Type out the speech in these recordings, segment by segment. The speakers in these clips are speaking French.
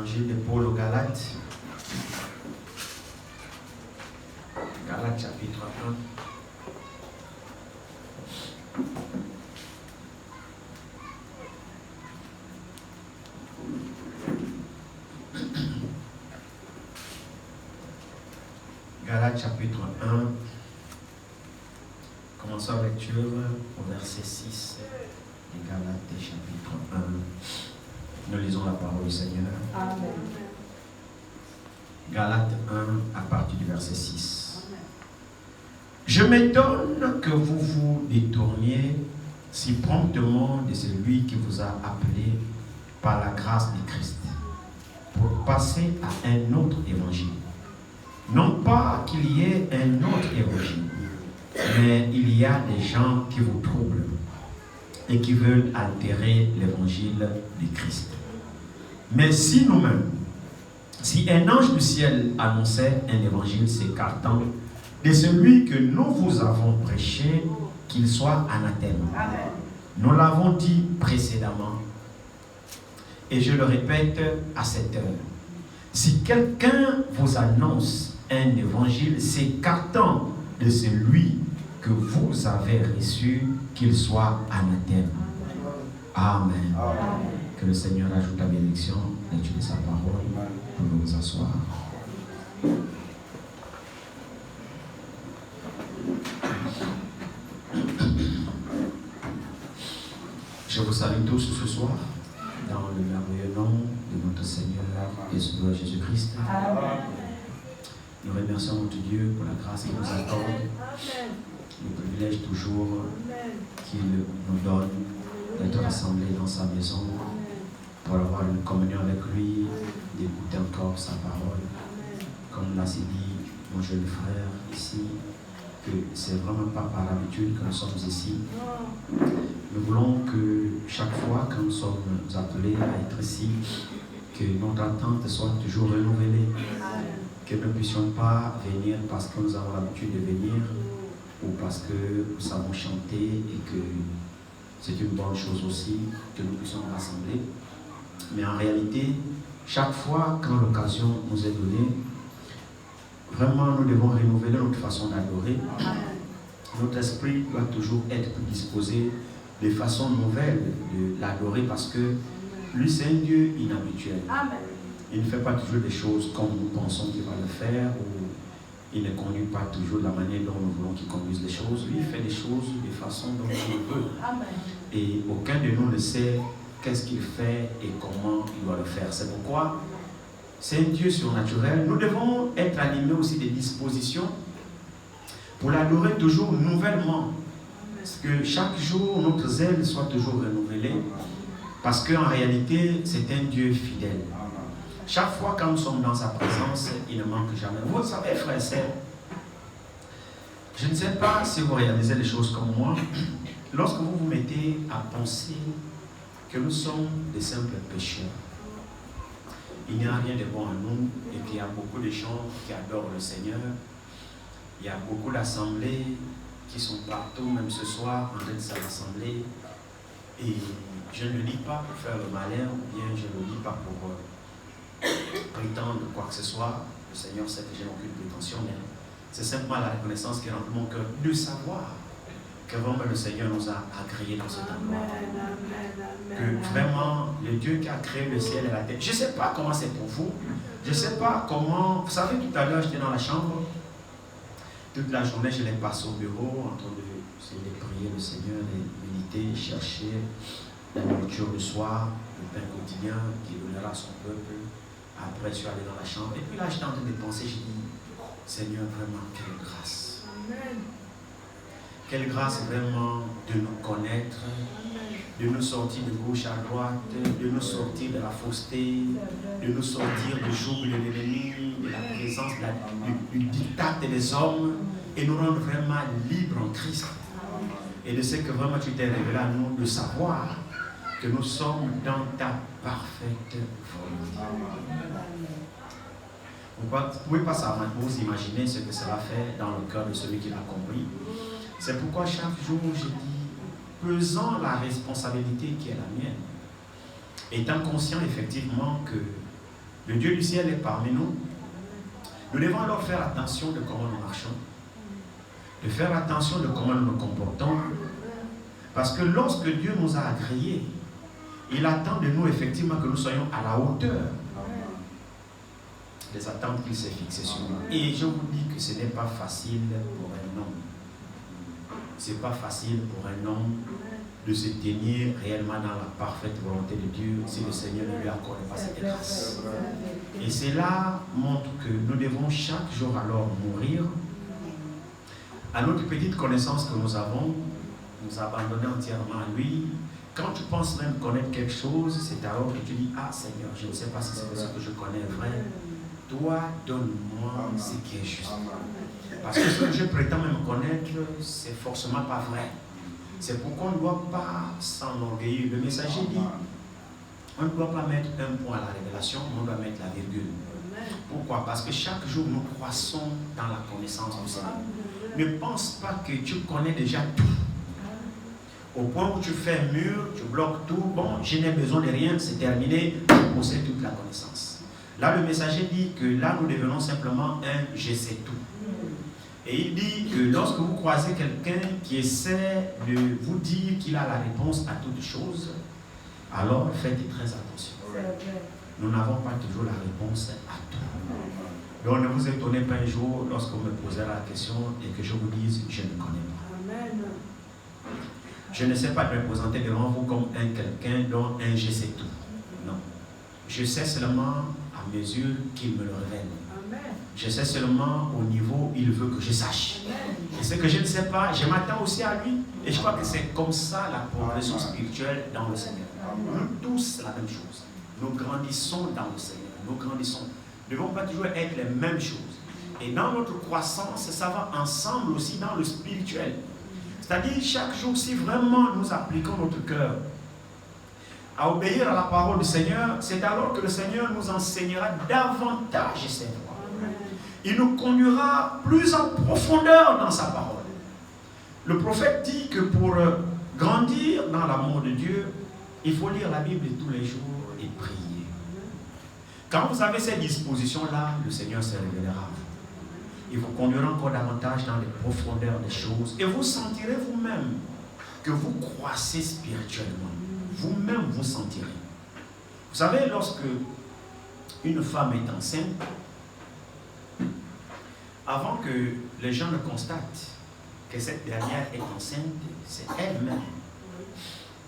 Évangile de Paul aux Galates. Galates chapitre 1. Galates chapitre 1. Commençons la lecture au verset 6. Et Galates chapitre 1. Nous lisons la parole du Seigneur. Amen. Galates 1 à partir du verset 6. Je m'étonne que vous vous détourniez si promptement de celui qui vous a appelé par la grâce de Christ pour passer à un autre évangile. Non pas qu'il y ait un autre évangile, mais il y a des gens qui vous troublent et qui veulent altérer l'évangile de Christ. Mais si nous-mêmes, si un ange du ciel annonçait un évangile s'écartant de celui que nous vous avons prêché, qu'il soit anathème. Amen. Nous l'avons dit précédemment, et je le répète à cette heure. Si quelqu'un vous annonce un évangile s'écartant de celui que vous avez reçu, qu'il soit anathème. Amen. Amen. Que le Seigneur ajoute la bénédiction, lecture de sa parole, pour nous asseoir. Je vous salue tous ce soir dans le merveilleux nom de notre Seigneur et Sauveur Jésus-Christ. Amen. Nous remercions notre Dieu pour la grâce qu'il nous accorde, le privilège toujours qu'il nous donne d'être rassemblés dans sa maison pour avoir une communion avec lui, d'écouter encore sa parole. Comme l'a dit mon jeune frère ici, que c'est vraiment pas par habitude que nous sommes ici. Nous voulons que chaque fois que nous sommes appelés à être ici, que notre attente soit toujours renouvelée. Que nous ne puissions pas venir parce que nous avons l'habitude de venir ou parce que nous savons chanter et que c'est une bonne chose aussi que nous puissions nous rassembler. Mais en réalité, chaque fois quand l'occasion nous est donnée, vraiment nous devons renouveler notre façon d'adorer. Notre esprit doit toujours être disposé de façon nouvelle de l'adorer parce que lui c'est un Dieu inhabituel. Amen. Il ne fait pas toujours des choses comme nous pensons qu'il va le faire, ou il ne conduit pas toujours de la manière dont nous voulons qu'il conduise les choses. Lui, il fait les choses de façon dont il veut. Amen. Et aucun de nous ne sait qu'est-ce qu'il fait et comment il doit le faire. C'est pourquoi c'est un Dieu surnaturel. Nous devons être animés aussi des dispositions pour l'adorer toujours nouvellement. Parce que chaque jour, notre zèle soit toujours renouvelée. Parce qu'en réalité, c'est un Dieu fidèle. Chaque fois quand nous sommes dans sa présence, il ne manque jamais. Vous savez, frères et sœurs, je ne sais pas si vous réalisez les choses comme moi. Lorsque vous vous mettez à penser que nous sommes des simples pécheurs, il n'y a rien de bon à nous et qu'il y a beaucoup de gens qui adorent le Seigneur. Il y a beaucoup d'assemblées qui sont partout, même ce soir, en train de se rassembler. Et je ne le dis pas pour faire le malin, ou bien je ne le dis pas pour prétendre quoi que ce soit. Le Seigneur sait que j'ai aucune prétention, mais c'est simplement la reconnaissance qui remplit mon cœur de savoir que vraiment le Seigneur nous a agréés dans cet endroit. Que vraiment le Dieu qui a créé le ciel et la terre, je ne sais pas comment c'est pour vous, je ne sais pas comment, vous savez, tout à l'heure j'étais dans la chambre, toute la journée je l'ai passé au bureau en train de prier le Seigneur, de méditer, chercher la nourriture du soir, le pain quotidien qui donnera à son peuple. Après, je suis allé dans la chambre. Et puis là, j'étais en train de penser, je dis, Seigneur, vraiment, quelle grâce. Amen. Quelle grâce vraiment de nous connaître, de nous sortir de gauche à droite, de nous sortir de la fausseté, de nous sortir du joug de l'ennemi, de la présence, du diktat des hommes, et nous rendre vraiment libres en Christ. Et de ce que vraiment tu t'es révélé à nous, de savoir que nous sommes dans ta parfaite volonté. Vous ne pouvez pas vous imaginer ce que cela fait dans le cœur de celui qui l'a compris. C'est pourquoi chaque jour je dis, pesant la responsabilité qui est la mienne, étant conscient effectivement que Le Dieu du ciel est parmi nous. Nous devons alors faire attention de comment nous marchons, de faire attention de comment nous nous comportons, parce que lorsque Dieu nous a agréés, il attend de nous effectivement que nous soyons à la hauteur des attentes qu'il s'est fixées sur nous. Et je vous dis que ce n'est pas facile pour un homme. Ce n'est pas facile pour un homme de se tenir réellement dans la parfaite volonté de Dieu si le Seigneur ne lui accorde pas cette grâce. Et cela montre que nous devons chaque jour alors mourir à notre petite connaissance que nous avons, nous abandonner entièrement à lui. Quand tu penses même connaître quelque chose, c'est alors que tu dis, ah Seigneur, je ne sais pas si c'est ce que je connais vrai. Toi, donne-moi ce qui est juste. Parce que ce que je prétends même connaître, c'est forcément pas vrai. C'est pourquoi on ne doit pas s'enorgueillir. Le messager dit, on ne doit pas mettre un point à la révélation, on doit mettre la virgule. Pourquoi? Parce que chaque jour, nous croissons dans la connaissance du Seigneur. Ne pense pas que tu connais déjà tout. Au point où tu fais un mur, tu bloques tout. Bon, je n'ai besoin de rien, c'est terminé, tu possèdes toute la connaissance. Là, le messager dit que là, nous devenons simplement un « je sais tout ». Et il dit que lorsque vous croisez quelqu'un qui essaie de vous dire qu'il a la réponse à toutes choses, alors faites très attention. Nous n'avons pas toujours la réponse à tout. Donc ne vous étonnez pas un jour lorsque vous me posez la question et que je vous dise « je ne connais pas ». Je ne sais pas me présenter devant vous comme un quelqu'un dont un « je sais tout ». Non. Je sais seulement à mesure qu'il me le révèle. Je sais seulement au niveau où il veut que je sache. Et ce que je ne sais pas, je m'attends aussi à lui. Et je crois que c'est comme ça la progression spirituelle dans le Seigneur. Nous tous la même chose. Nous grandissons dans le Seigneur. Nous grandissons. Nous ne devons pas toujours être les mêmes choses. Et dans notre croissance, ça va ensemble aussi dans le spirituel. C'est-à-dire chaque jour, si vraiment nous appliquons notre cœur à obéir à la parole du Seigneur, c'est alors que le Seigneur nous enseignera davantage ses voies. Il nous conduira plus en profondeur dans sa parole. Le prophète dit que pour grandir dans l'amour de Dieu, il faut lire la Bible tous les jours et prier. Quand vous avez ces dispositions-là, le Seigneur se révélera à vous. Il vous conduira encore davantage dans les profondeurs des choses et vous sentirez vous-même que vous croissez spirituellement. Vous-même vous sentirez. Vous savez, lorsque une femme est enceinte, avant que les gens ne constatent que cette dernière est enceinte, c'est elle-même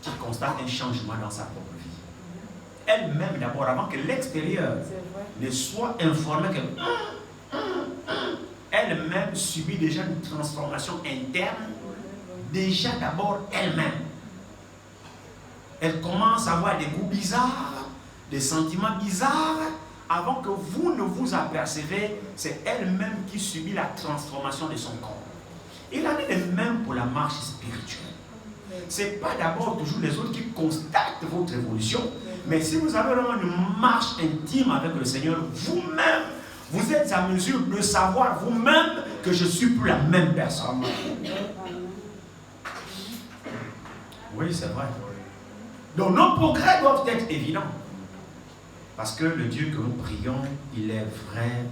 qui constate un changement dans sa propre vie. Elle-même d'abord, avant que l'extérieur ne soit informé que elle-même subit déjà une transformation interne, déjà d'abord elle-même. Elle commence à avoir des goûts bizarres, des sentiments bizarres. Avant que vous ne vous apercevez, c'est elle-même qui subit la transformation de son corps. Il en est de même pour la marche spirituelle. Ce n'est pas d'abord toujours les autres qui constatent votre évolution, mais si vous avez vraiment une marche intime avec le Seigneur, vous-même, vous êtes à mesure de savoir vous-même que je ne suis plus la même personne. Oui, c'est vrai. Donc nos progrès doivent être évidents. Parce que le Dieu que nous prions, il est vrai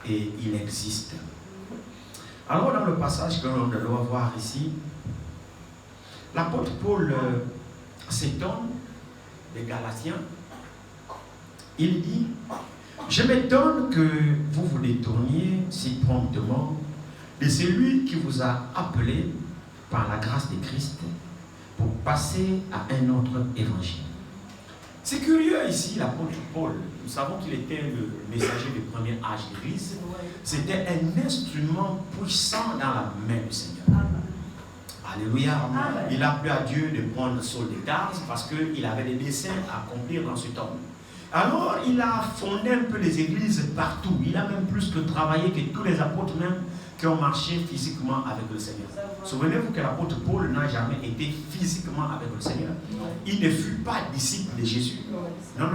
et il existe. Alors dans le passage que l'on doit voir ici, l'apôtre Paul s'étonne des Galatiens. Il dit, je m'étonne que vous vous détourniez si promptement de celui qui vous a appelé par la grâce de Christ pour passer à un autre évangile. C'est curieux ici, l'apôtre Paul, nous savons qu'il était le messager du premier âge de l'Église. C'était un instrument puissant dans la main du Seigneur. Alléluia. Amen. Il a plu à Dieu de prendre Saul de Tarse parce qu'il avait des desseins à accomplir dans cet homme. Alors il a fondé un peu les églises partout. Il a même plus que travaillé que tous les apôtres même qui ont marché physiquement avec le Seigneur. Souvenez-vous que l'apôtre Paul n'a jamais été physiquement avec le Seigneur. Il ne fut pas disciple de Jésus. Non.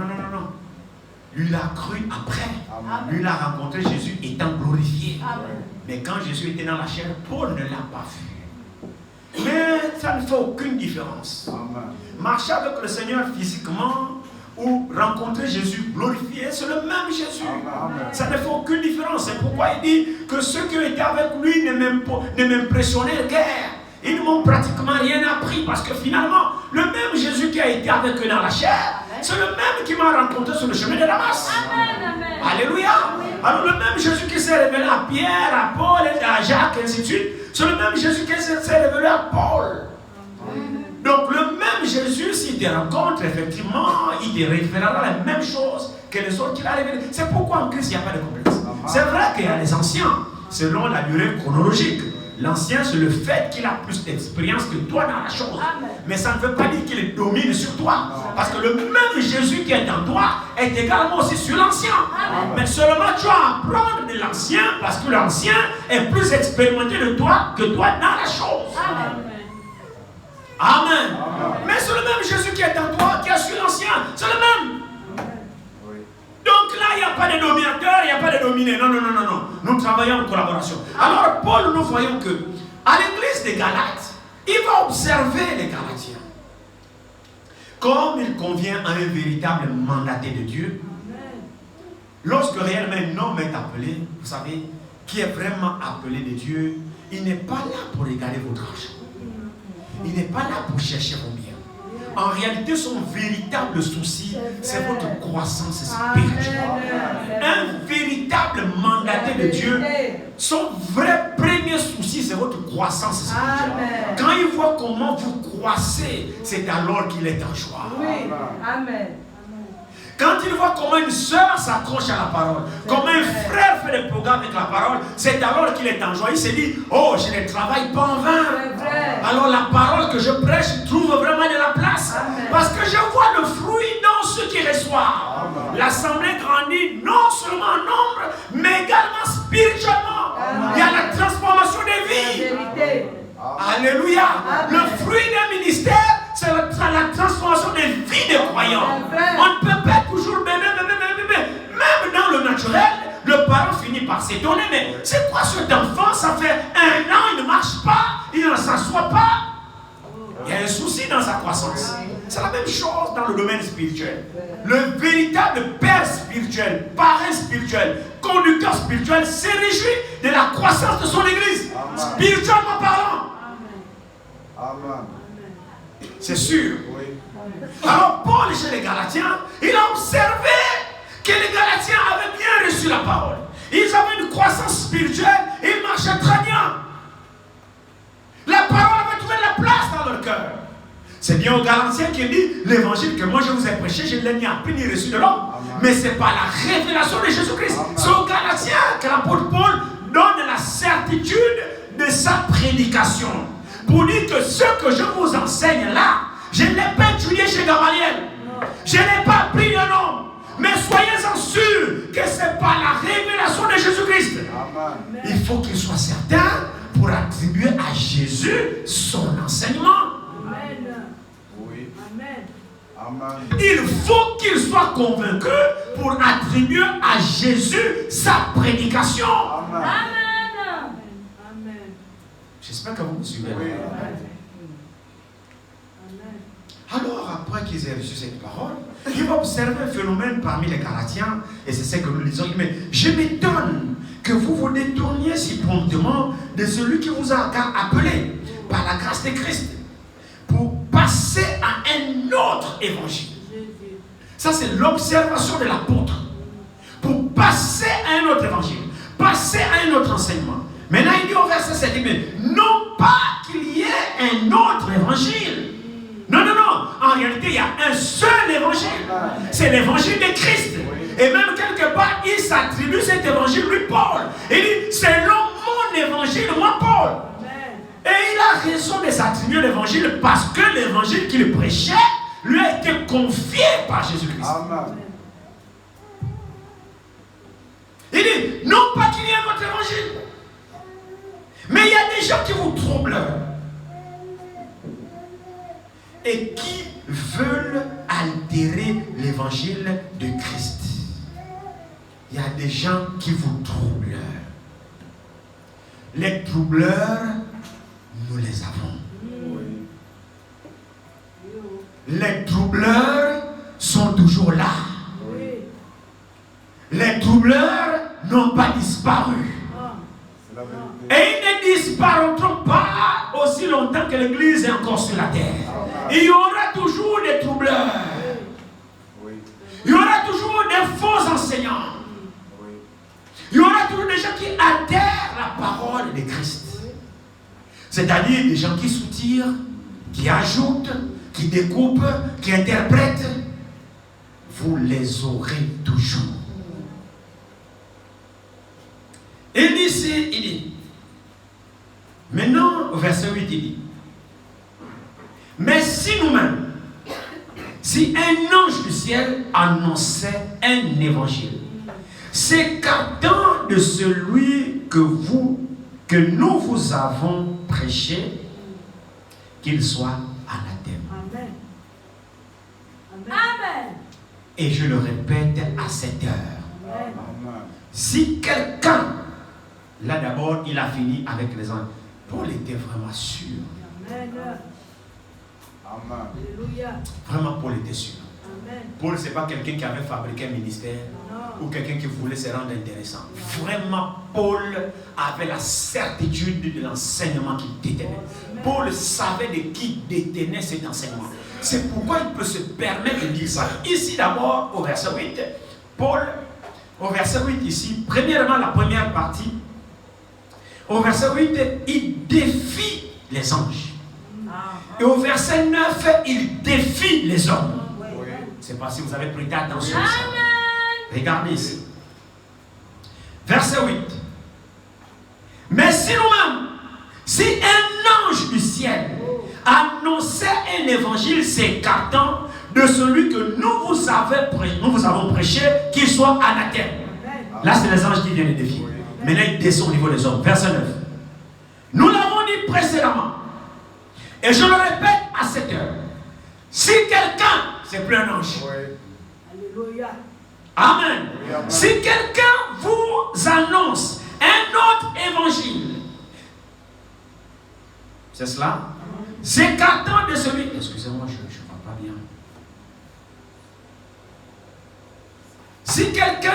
Lui, il a cru après. Amen. Lui, il a rencontré Jésus étant glorifié. Amen. Mais quand Jésus était dans la chair, Paul ne l'a pas vu. Mais ça ne fait aucune différence. Amen. Marcher avec le Seigneur physiquement ou rencontrer Jésus glorifié, c'est le même Jésus. Amen. Ça ne fait aucune différence. C'est pourquoi il dit que ceux qui ont été avec lui ne m'impressionnaient guère. Ils ne m'ont pratiquement rien appris parce que finalement, le même Jésus qui a été avec eux dans la chair, c'est le même qui m'a rencontré sur le chemin de Damas. Alléluia. Alors le même Jésus qui s'est révélé à Pierre, à Paul, à Jacques, et ainsi de suite, c'est le même Jésus qui s'est révélé à Paul. Donc le même Jésus, s'il te rencontre, effectivement, il te révélera la même chose que les autres qu'il a révélé. C'est pourquoi en Christ, il n'y a pas de complexe. C'est vrai qu'il y a les anciens, selon la durée chronologique. L'ancien, c'est le fait qu'il a plus d'expérience que toi dans la chose. Mais ça ne veut pas dire qu'il domine sur toi. Parce que le même Jésus qui est en toi est également aussi sur l'ancien. Mais seulement tu vas apprendre de l'ancien parce que l'ancien est plus expérimenté de toi que toi dans la chose. Amen. Mais c'est le même Jésus qui est en toi, qui est sur l'ancien. C'est le même. Donc là, il n'y a pas de dominateur, il n'y a pas de dominé. Non. Nous travaillons en collaboration. Alors, Paul, nous voyons que à l'église des Galates, il va observer les Galatiens. Comme il convient à un véritable mandaté de Dieu. Lorsque réellement un homme est appelé, vous savez, qui est vraiment appelé de Dieu, il n'est pas là pour regarder votre argent. Il n'est pas là pour chercher vos biens. En réalité, son véritable souci, c'est votre croissance spirituelle. Un véritable mandaté de Dieu, son vrai premier souci, c'est votre croissance spirituelle. Quand il voit comment vous croissez, c'est alors qu'il est en joie. Amen. Quand il voit comment une soeur s'accroche à la parole, comment un frère fait des programmes avec la parole, c'est alors qu'il est en joie. Il se dit, oh, je ne travaille pas en vain. Alors la parole que je prêche trouve vraiment de la place. Parce que je vois le fruit dans ceux qui reçoivent. L'assemblée grandit non seulement en nombre, mais également spirituellement. Il y a la transformation des vies. Alléluia. Le fruit d'un ministère, c'est la transformation des vies des croyants. On ne peut pas toujours même dans le naturel, le parent finit par s'étonner. Mais c'est quoi cet enfant? Ça fait 1 an, il ne marche pas, il ne s'assoit pas. Il y a un souci dans sa croissance. C'est la même chose dans le domaine spirituel. Le véritable père spirituel, parrain spirituel, conducteur spirituel se réjouit de la croissance de son église. Spirituellement parlant. Amen. C'est sûr. Alors Paul chez les Galatiens, il a observé que les Galatiens avaient bien reçu la parole. Ils avaient une croissance spirituelle, ils marchaient très bien. La parole avait trouvé la place dans leur cœur. C'est bien aux Galatiens qui dit l'évangile que moi je vous ai prêché, je ne l'ai ni appris ni reçu de l'homme. Mais c'est pas la révélation de Jésus-Christ. C'est aux Galatiens que l'apôtre Paul donne la certitude de sa prédication. Pour dire que ce que je vous enseigne là, je ne l'ai pas étudié chez Gamaliel. Je n'ai pas appris de nom. Mais soyez-en sûrs que ce n'est pas la révélation de Jésus-Christ. Il faut qu'il soit certain pour attribuer à Jésus son enseignement. Il faut qu'il soit convaincu pour attribuer à Jésus sa prédication. Amen. J'espère que vous me suivez. Alors, après qu'ils aient reçu cette parole, il va observer un phénomène parmi les Galatiens, et c'est ce que nous lisons. Mais je m'étonne que vous vous détourniez si promptement de celui qui vous a appelé par la grâce de Christ pour passer à un autre évangile. Ça, c'est l'observation de l'apôtre. Pour passer à un autre évangile, passer à un autre enseignement. Maintenant, il dit au verset 7, mais non pas qu'il y ait un autre évangile. Non. En réalité, il y a un seul évangile. C'est l'évangile de Christ. Et même quelque part, il s'attribue cet évangile, lui, Paul. Il dit, selon mon évangile, moi, Paul. Et il a raison de s'attribuer l'évangile parce que l'évangile qu'il prêchait lui a été confié par Jésus-Christ. Il dit, non pas qu'il y ait un autre évangile. Mais il y a des gens qui vous troublent et qui veulent altérer l'évangile de Christ. Il y a des gens qui vous troublent. Les troubleurs, nous les avons. Les troubleurs sont toujours là. l'Église est encore sur la terre. Il y aura toujours des troubleurs. Il y aura toujours des faux enseignants. Il y aura toujours des gens qui adhèrent à la parole de Christ. C'est-à-dire des gens qui soutirent, qui ajoutent, qui découpent, qui interprètent. Vous les aurez toujours. Il dit ici, il dit. Maintenant, au verset 8, il dit. Mais si nous-mêmes, si un ange du ciel annonçait un évangile, s'écartant de celui que nous vous avons prêché, qu'il soit anathème. Amen. Amen. Et je le répète à cette heure. Amen. Si quelqu'un, là d'abord, il a fini avec les anges. Paul était vraiment sûr. Amen. Amen. Alléluia. Vraiment, Paul était sûr. Amen. Paul, ce n'est pas quelqu'un qui avait fabriqué un ministère ou quelqu'un qui voulait se rendre intéressant. Vraiment, Paul avait la certitude de l'enseignement qu'il détenait. Paul savait de qui détenait cet enseignement. C'est pourquoi il peut se permettre de dire ça. Ici, d'abord, au verset 8, Paul, au verset 8, ici, premièrement, la première partie, au verset 8, il défie les anges. Et au verset 9, il défie les hommes. Je ne sais pas si vous avez prêté attention à ça. Regardez ici. Verset 8. Mais si nous-mêmes, si un ange du ciel annonçait un évangile s'écartant de celui que nous vous avons prêché, qu'il soit anathème. Là, c'est les anges qui viennent de défier. Maintenant, il descend au niveau des hommes. Verset 9. Nous l'avons dit précédemment. Et je le répète à cette heure. Si quelqu'un, c'est plus un ange. Alléluia. Amen. Si quelqu'un vous annonce un autre évangile, c'est cela? S'écartant de celui. Excusez-moi, je ne vois pas bien. Si quelqu'un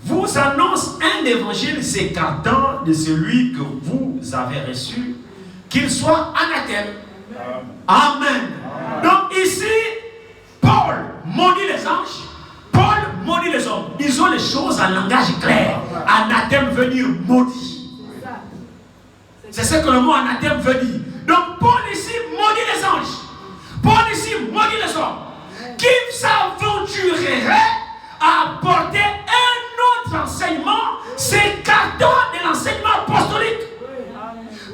vous annonce un évangile s'écartant de celui que vous avez reçu, qu'il soit anathème. Amen. Donc ici, Paul maudit les anges, Paul maudit les hommes. Disons les choses en langage clair. Anathème veut dire maudit. C'est ce que le mot anathème veut dire. Donc Paul ici maudit les anges. Paul ici maudit les hommes qui s'aventureraient à apporter un autre enseignement s'écartant de l'enseignement apostolique.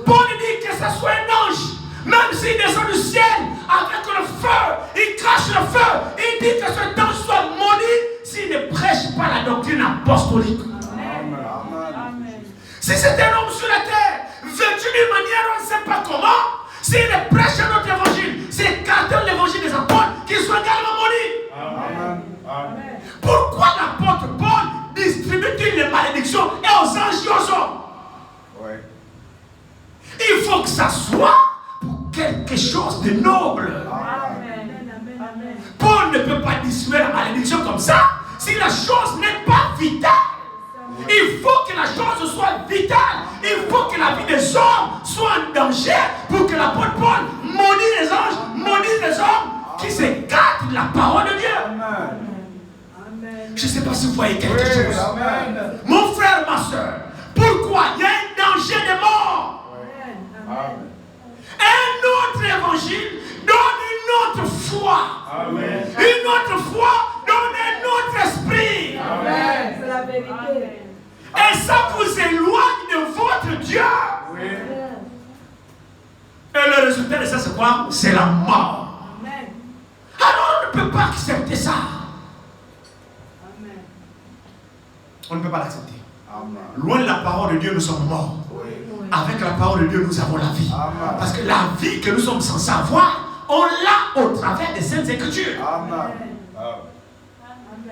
Paul dit que ce soit un ange, même s'il descend du ciel avec le feu, il crache le feu, il dit que cet ange soit maudit s'il ne prêche pas la doctrine apostolique. Amen. Si c'est un homme sur la terre, vêtu d'une manière on ne sait pas comment, s'il ne prêche un autre évangile, s'écartant l'évangile des apôtres, qu'il soit également maudit. Amen. Pourquoi l'apôtre Paul distribue-t-il les malédictions et aux anges et aux hommes? Il faut que ça soit pour quelque chose de noble. Amen. Paul ne peut pas distribuer la malédiction comme ça si la chose n'est pas vitale. Il faut que la chose soit vitale. Il faut que la vie des hommes soit en danger pour que l'apôtre Paul maudit les anges, maudit les hommes qui s'écartent de la parole de Dieu. Je ne sais pas si vous voyez quelque chose. Mon frère, ma soeur, pourquoi il y a un danger de mort? Un autre évangile donne une autre foi. Amen. Une autre foi donne un autre esprit. Amen. C'est la vérité. Et ça vous éloigne de votre Dieu. Et le résultat de ça, c'est quoi? C'est la mort. Amen. Alors on ne peut pas accepter ça. Amen. On ne peut pas l'accepter. Amen. Loin de la parole de Dieu, nous sommes morts. Avec la parole de Dieu, nous avons la vie. Amen. Parce que la vie que nous sommes censés avoir, on l'a au travers des Saintes Écritures. Amen.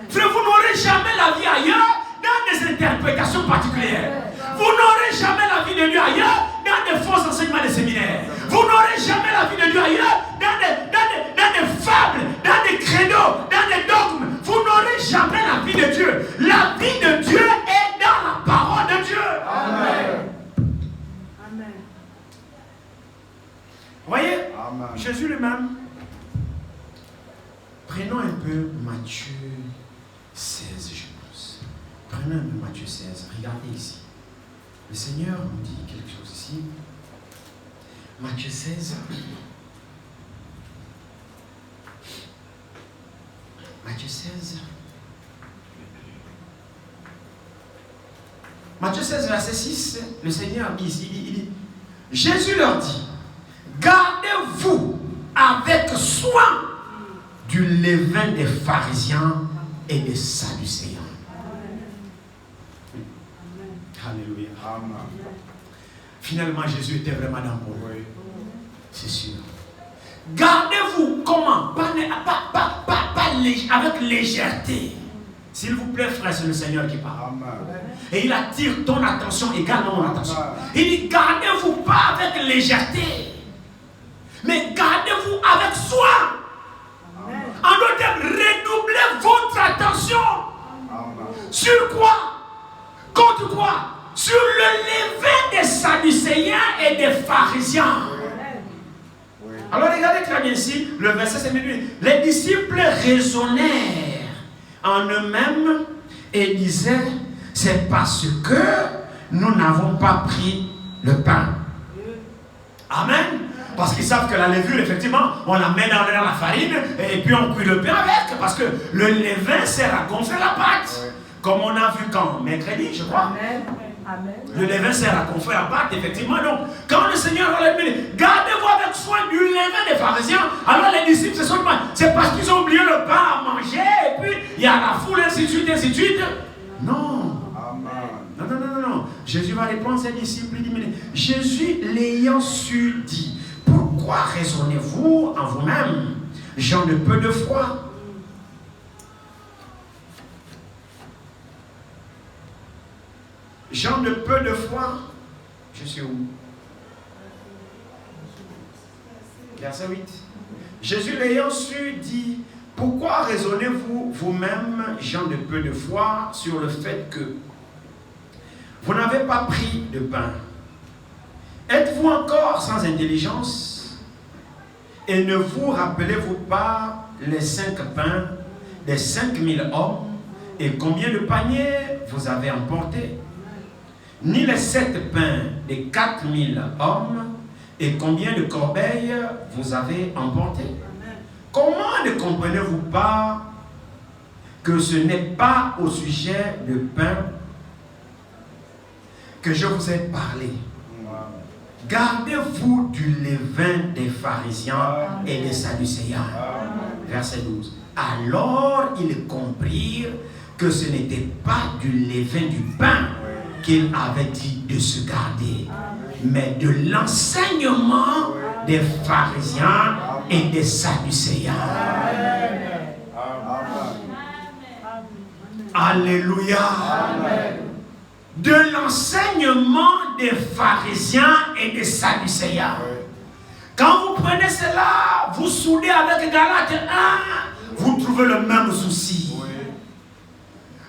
Frère, vous n'aurez jamais la vie ailleurs dans des interprétations particulières. Vous n'aurez jamais la vie de Dieu ailleurs dans des faux enseignements des séminaires. Vous n'aurez jamais la vie de Dieu ailleurs dans des fables, dans des credos, dans des dogmes. Vous n'aurez jamais la vie de Dieu. La vie de Dieu est dans la parole de Dieu. Amen. Amen. Voyez, Amen. Jésus lui-même. Prenons un peu Matthieu 16, je pense. Prenons un peu Matthieu 16. Regardez ici. Le Seigneur nous dit quelque chose ici. Matthieu 16. Matthieu 16. Matthieu 16, verset 6, le Seigneur dit ici, il dit, Jésus leur dit, gardez-vous avec soin du levain des pharisiens et des sadducéens. Alléluia. Amen. Finalement, Jésus était vraiment dans le bon. Oui. C'est sûr. Gardez-vous comment? Pas avec légèreté. S'il vous plaît, frère, c'est le Seigneur qui parle. Amen. Et il attire ton attention, également mon attention. Amen. Il dit, gardez-vous pas avec légèreté, mais gardez-vous avec soin. Amen. En d'autres termes, redoublez votre attention. Amen. Sur quoi? Contre quoi? Sur le levain des sadducéens et des pharisiens. Oui. Alors regardez très bien ici, le verset c'est minuit. Les disciples raisonnèrent en eux-mêmes et disaient, c'est parce que nous n'avons pas pris le pain. Amen. Parce qu'ils savent que la levure, effectivement, on la met dans la farine et puis on cuit le pain avec. Parce que le levain sert à gonfler la pâte. Oui. Comme on a vu quand mercredi, je crois. Amen. Amen. Le levain sert à gonfler la pâte, effectivement. Donc, quand le Seigneur leur a dit, gardez-vous avec soin du levain des pharisiens, alors les disciples se sont dit, c'est parce qu'ils ont oublié le pain à manger, et puis il y a la foule, ainsi de suite, ainsi de suite. Non. Amen. Non. Jésus va répondre à ses disciples, il dit, mais Jésus l'ayant su dit, pourquoi raisonnez-vous en vous-même, gens de peu de foi? Gens de peu de foi, je suis où? Verset 8. Jésus l'ayant su dit, pourquoi raisonnez-vous vous-même, gens de peu de foi, sur le fait que vous n'avez pas pris de pain? Êtes-vous encore sans intelligence? Et ne vous rappelez-vous pas les 5 pains des 5000 hommes et combien de paniers vous avez emportés? Ni les 7 pains des 4000 hommes et combien de corbeilles vous avez emportés? Comment ne comprenez-vous pas que ce n'est pas au sujet de pain que je vous ai parlé? Gardez-vous du levain des pharisiens et des sadducéens. Verset 12. Alors ils comprirent que ce n'était pas du levain du pain qu'il avait dit de se garder, mais de l'enseignement des pharisiens et des sadducéens. Alléluia. De l'enseignement des pharisiens et des sadducéens. Quand vous prenez cela, vous soudez avec Galates 1, vous trouvez le même souci.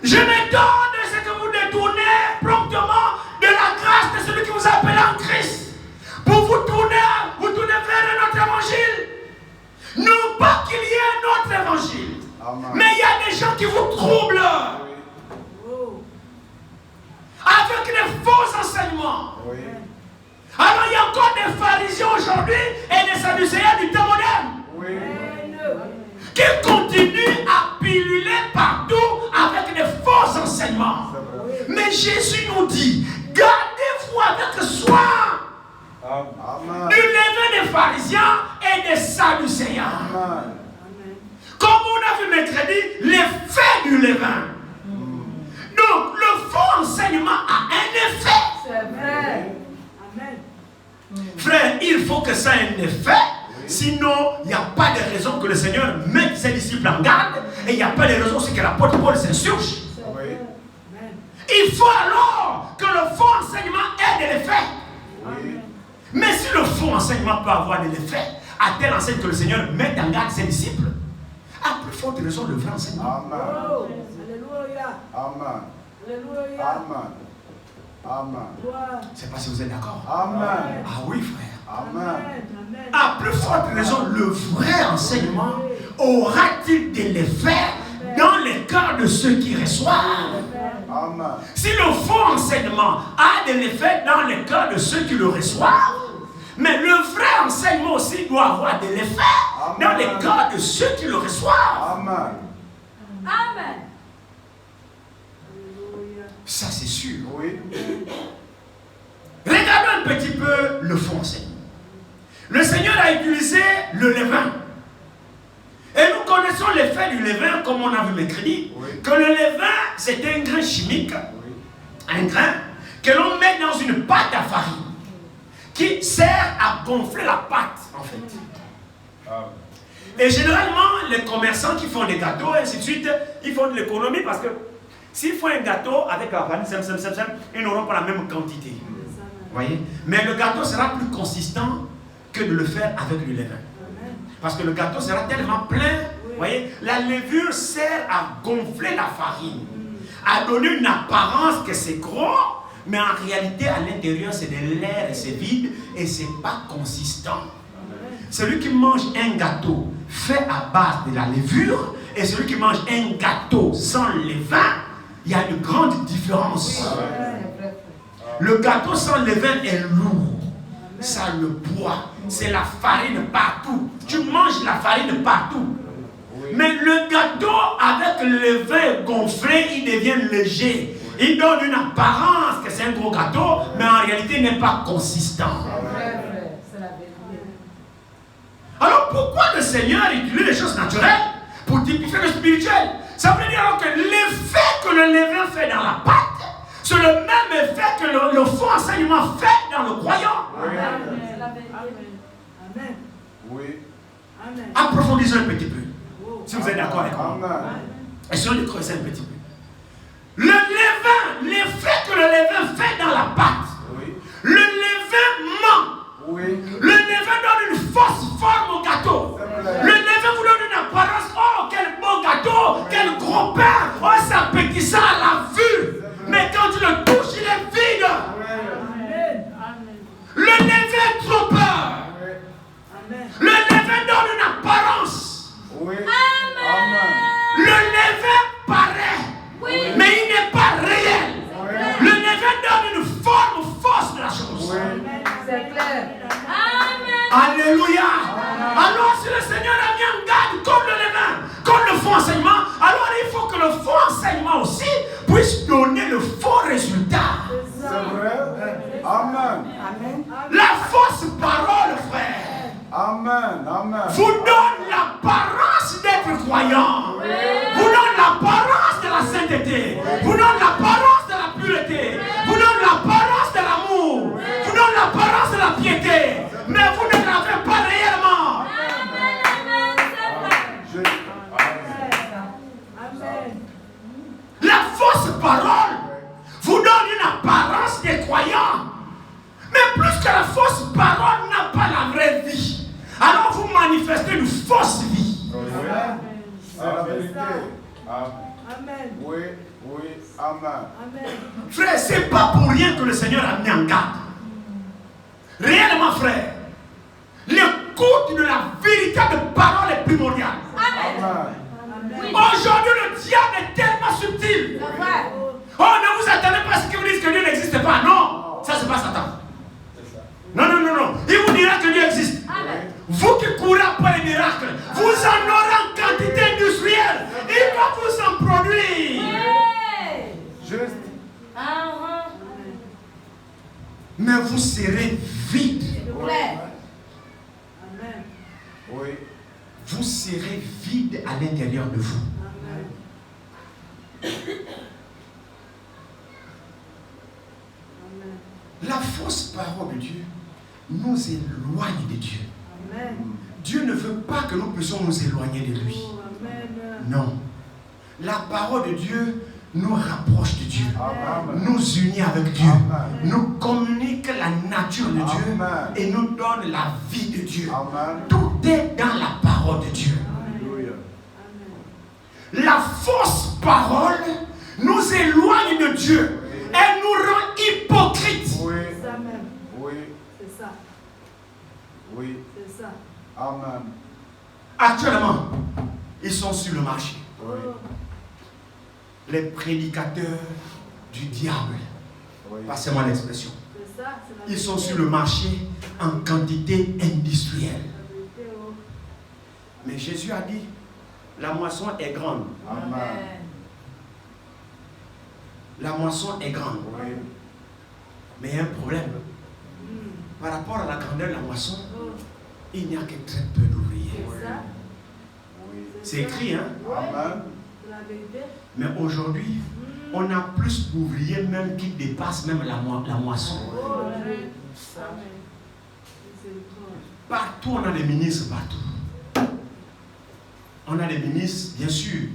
Je m'étonne de ce que vous détournez promptement de la grâce de celui qui vous appelle en Christ. Pour vous tourner vers notre évangile. Non pas qu'il y ait un autre évangile. Amen. Mais il y a des gens qui vous troublent. Avec des faux enseignements. Oui. Alors il y a encore des pharisiens aujourd'hui et des sadducéens du temps moderne. Oui. Qui continuent à piluler partout avec des faux enseignements. Mais Jésus nous dit, gardez-vous avec soin Amen. du levain des pharisiens et des sadducéens. Amen. Comme on a vu mercredi, l'effet du levain. Donc le faux enseignement a un effet. C'est vrai. Amen. Frère, il faut que ça ait un effet. Sinon, il n'y a pas de raison que le Seigneur mette ses disciples en garde. Et il n'y a pas de raison aussi que l'apôtre Paul s'insurge. Oui. Il faut alors que le faux enseignement ait de l'effet. Oui. Mais si le faux enseignement peut avoir de l'effet, à telle enseigne que le Seigneur mette en garde ses disciples, à plus forte raison le vrai enseignement. Amen. Oh, alléluia. Amen. Alléluia. Amen. Amen. Gloire. Je ne sais pas si vous êtes d'accord. Amen. Ah oui, frère. Amen. Amen. À plus forte raison, le vrai enseignement aura-t-il de l'effet dans les cœurs de ceux qui reçoivent. Amen. Si le faux enseignement a de l'effet dans les cœurs de ceux qui le reçoivent, mais le vrai enseignement aussi doit avoir de l'effet dans les cœurs de ceux qui le reçoivent. Amen. Amen. Ça, c'est sûr. Oui. Regardons un petit peu le faux enseignement. Le Seigneur a utilisé le levain. Et nous connaissons l'effet du levain, comme on a vu mercredi, que le levain, c'est un grain chimique, un grain que l'on met dans une pâte à farine, qui sert à gonfler la pâte, en fait. Et généralement, les commerçants qui font des gâteaux, et ainsi de suite, ils font de l'économie parce que s'ils font un gâteau avec la farine, ils n'auront pas la même quantité. Vous voyez? Mais le gâteau sera plus consistant que de le faire avec le levain. Parce que le gâteau sera tellement plein. Vous voyez? La levure sert à gonfler la farine, à donner une apparence que c'est gros, mais en réalité, à l'intérieur, c'est de l'air et c'est vide et c'est pas consistant. Celui qui mange un gâteau fait à base de la levure et celui qui mange un gâteau sans levain, il y a une grande différence. Le gâteau sans levain est lourd. Ça a le poids. C'est la farine partout. Tu manges la farine partout. Mais le gâteau avec le levain gonflé, il devient léger. Il donne une apparence que c'est un gros gâteau, mais en réalité, il n'est pas consistant. Alors pourquoi le Seigneur utilise les choses naturelles pour typifier le spirituel? Ça veut dire que l'effet que le levain fait dans la pâte, c'est le même effet que le faux enseignement fait dans le croyant. Amen. Oui. Amen. Approfondissons un petit peu, si vous êtes d'accord avec moi. Amen. Essayons de creuser un petit peu. Le levain, l'effet que le levain fait dans la pâte, Oui. le levain ment. Oui. Le levain donne une fausse forme au gâteau. Le levain vous donne une apparence. Oh, quel beau gâteau, quel gros pain. Oh, c'est appétissant à la vue. Mais quand tu le touches, il est vide. Amen. Le levain est trop peur. Amen. Le levain donne une apparence. Oui. Amen. Le levain paraît, mais il n'est pas réel. Le levain donne une forme fausse de la chose. C'est clair. Alléluia. Alors si le Seigneur a mis en garde comme le levain, comme le faux enseignement, alors il faut que le faux enseignement aussi puisse donner le faux résultat. C'est vrai. Amen. Amen. La fausse parole, frère, Amen. Amen. vous donne l'apparence d'être croyant. Vous donne l'apparence de la sainteté. Vous donne l'apparence de la pureté. Vous donne l'apparence de l'amour. Vous donne l'apparence de la piété. Mais vous ne l'avez pas réellement. Amen. La fausse parole vous donne une apparence des croyants. Mais plus que la fausse parole n'a pas la vraie vie, alors vous manifestez une fausse vie. C'est la vérité. Amen. Oui. Oui. Amen. Amen. Frère, c'est pas pour rien que le Seigneur a mis en garde. Réellement, frère, l'écoute de la véritable parole est primordiale. Amen. Aujourd'hui, le diable est tellement subtil. Oh, ne vous attendez pas à ce qu'il vous dise que Dieu n'existe pas. Non, ça c'est pas Satan. Non. Il vous dira que Dieu existe. Vous qui courez après les miracles, vous en aurez en quantité industrielle. Il va vous en produire. Juste. Mais vous serez vide. Amen. Oui. Vous serez vide à l'intérieur de vous. La fausse parole de Dieu nous éloigne de Dieu. Amen. Dieu ne veut pas que nous puissions nous éloigner de lui. Amen. Non. La parole de Dieu nous rapproche de Dieu, Amen. nous unit avec Dieu, Amen. nous communique la nature de Dieu Amen. et nous donne la vie de Dieu. Amen. Tout est dans la parole de Dieu. Alléluia. La fausse parole nous éloigne de Dieu. Elle nous rend hypocrites. Oui. C'est ça même. Oui. C'est ça. Oui. C'est Amen. Actuellement, ils sont sur le marché. Oui. Les prédicateurs du diable. Oui. Passez-moi l'expression. C'est ça, c'est la Ils sont vérité. sur le marché en quantité industrielle. La vérité, oh. Mais Jésus a dit, la moisson est grande. Amen. La moisson est grande. Oui. Mais il y a un problème. Mm. Par rapport à la grandeur de la moisson, Oh, il n'y a que très peu d'ouvriers. c'est ça. Oui. C'est écrit, hein? Ouais, Amen. c'est la vérité. Mais aujourd'hui, Mm. on a plus d'ouvriers même qui dépassent même la moisson. Oh, Amen. Amen. C'est le corps. Partout, on a des ministres, partout. On a des ministres, bien sûr,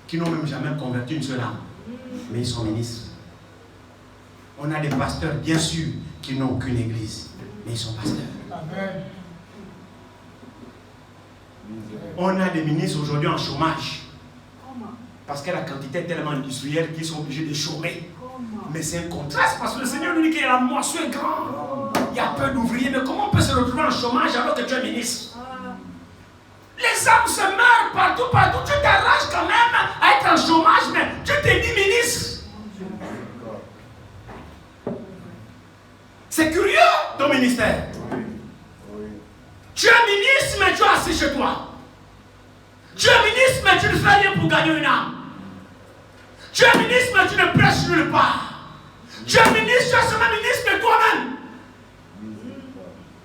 qui n'ont même jamais converti une seule âme. Mais ils sont ministres. On a des pasteurs, bien sûr, qui n'ont aucune église. Mais ils sont pasteurs. Amen. On a des ministres aujourd'hui en chômage. Comment? Parce que la quantité est tellement industrielle qu'ils sont obligés de chômer. Comment? Mais c'est un contraste parce que le Seigneur nous dit que la moisson est grande. Il y a peu d'ouvriers. Mais comment on peut se retrouver en chômage alors que tu es ministre? Ah, Les âmes se meurent partout, partout. Tu t'arraches quand même à être en chômage, mais tu t'es dit ministre. C'est curieux ton ministère. Oui. Oui. Tu es ministre, mais tu es assis chez toi. Tu es ministre, mais tu ne fais rien pour gagner une âme. Tu es ministre, mais tu ne prêches nulle part. Tu es ministre, tu es seulement ministre de toi-même.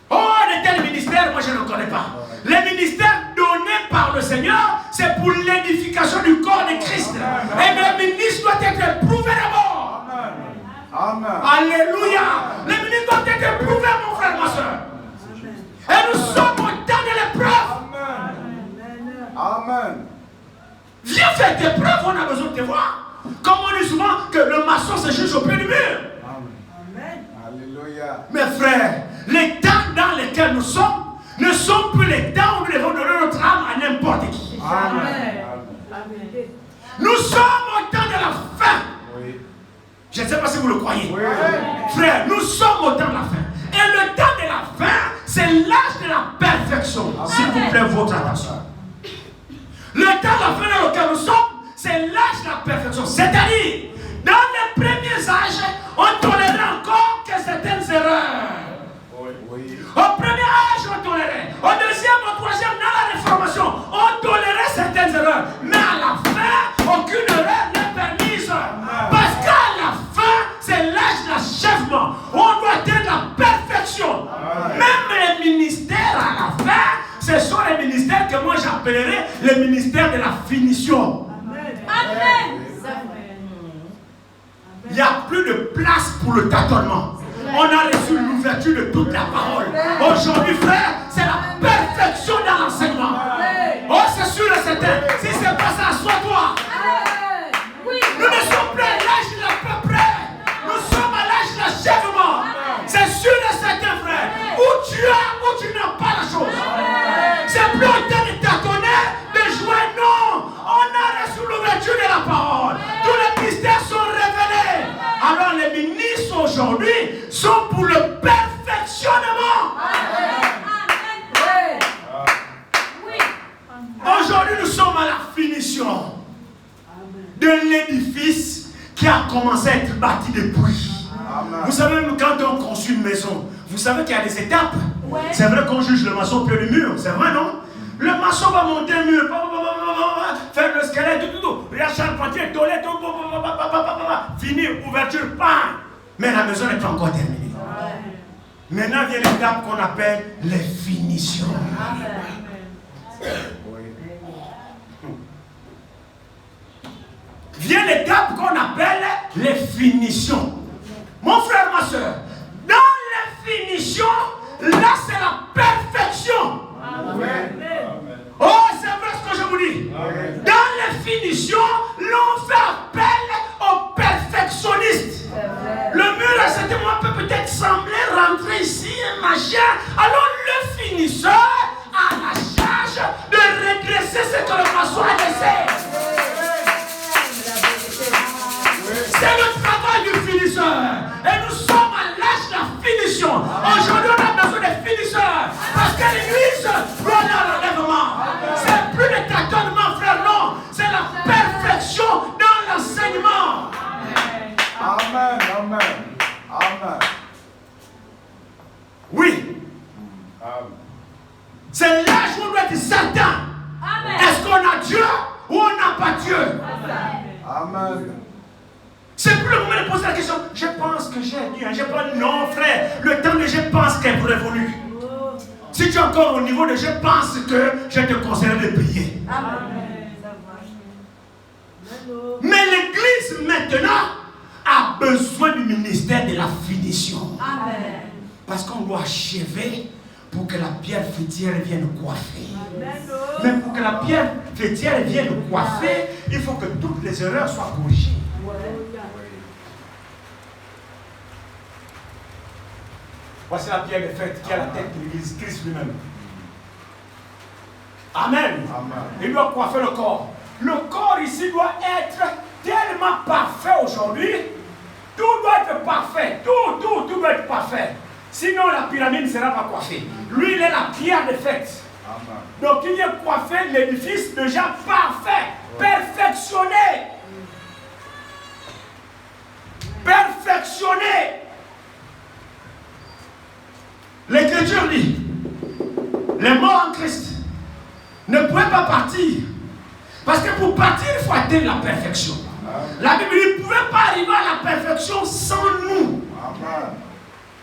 Oh, de tels ministères, moi je ne connais pas. Les ministères donnés par le Seigneur, c'est pour l'édification du corps de Christ. Et le ministre doit être éprouvé d'abord. Amen. Amen. Alléluia. Le ministre doit être éprouvé, mon frère, ma soeur. Et nous sommes au temps de l'épreuve. Amen. Amen. Viens faire tes preuves, on a besoin de te voir. Comme on dit souvent que le maçon se juge au pied du mur. Amen. Alléluia. Mes frères, les temps dans lesquels nous sommes ne sont plus les temps où nous devons donner notre âme à n'importe qui. Amen. la vérité. Nous sommes au temps de la fin. Oui. Je ne sais pas si vous le croyez. Oui. Frère, nous sommes au temps de la fin. Et le temps de la fin, c'est l'âge de la perfection. S'il vous plaît, votre attention. Le temps de la fin dans lequel nous sommes, c'est l'âge de la perfection. C'est-à-dire, dans les premiers âges, on tolérait encore que certaines erreurs. Oui. Au premier âge, on tolérait. Au deuxième, au troisième, dans la réformation, on tolérait certaines erreurs. Mais à la fin, aucune erreur n'est permise. Parce qu'à la fin, c'est l'âge de l'achèvement. On doit atteindre la perfection. Même les ministères à la fin, ce sont les ministères que moi j'appellerais les ministères de la finition. Amen. Il n'y a plus de place pour le tâtonnement. On a reçu l'ouverture de toute la parole. Aujourd'hui, frère, c'est la perfection dans l'enseignement. Oh, c'est sûr et certain. Si c'est pas ça, assois-toi. Nous ne sommes plus à l'âge de la peu près. Nous sommes à l'âge de l'achèvement. C'est sûr et certain, frère. Où tu as, où tu n'as pas la chose. C'est plus au temps de tâtonner, de jouer. Non. On a reçu l'ouverture de la parole. Tous les mystères sont révélés. Alors les ministres aujourd'hui sont pour le perfectionnement. Aujourd'hui nous sommes à la finition de l'édifice qui a commencé à être bâti depuis. Amen. Vous savez, même quand on construit une maison, vous savez qu'il y a des étapes. C'est vrai qu'on juge le maçon au pied du mur, c'est vrai, non? Le maçon va monter un mur, faire le squelette, tout. La charpentier, toilette, fini, ouverture, pas. Mais la maison n'est pas encore terminée. Maintenant vient l'étape qu'on appelle les finitions. Vient l'étape qu'on appelle les finitions. Mon frère, ma soeur, dans les finitions, là c'est la perfection. Oh, c'est vrai ce que je vous dis. Dans les finitions, l'on fait appel aux perfectionnistes. Le mur à cet moment peut peut-être sembler rentrer ici, un machin. Alors le finisseur a la charge de redresser ce que le maçon a laissé. C'est le travail du finisseur. Et nous sommes à l'âge de la finition. Aujourd'hui, on a besoin des finisseurs. Parce que l'église doit je pense que j'ai dit, je pense, non frère, le temps de je pense est révolu. Si tu es encore au niveau de je pense que je te conseillerais de prier. Mais l'église maintenant a besoin du ministère de la finition. Amen. Parce qu'on doit achever pour que la pierre fêtière vienne coiffer. Mais pour que la pierre fêtière vienne coiffer, il faut que toutes les erreurs soient corrigées. Voici la pierre de fête qui a la tête de l'église, Christ lui-même. Amen. Il doit coiffer le corps. Le corps ici doit être tellement parfait aujourd'hui. Tout doit être parfait. Tout doit être parfait. Sinon la pyramide ne sera pas coiffée. Lui, il est la pierre de fête. Donc il vient coiffer l'édifice déjà parfait, perfectionné. Perfectionné. L'Écriture dit, les morts en Christ ne pouvaient pas partir. Parce que pour partir, il faut atteindre la perfection. La Bible dit, vous ne pouvez pas arriver à la perfection sans nous.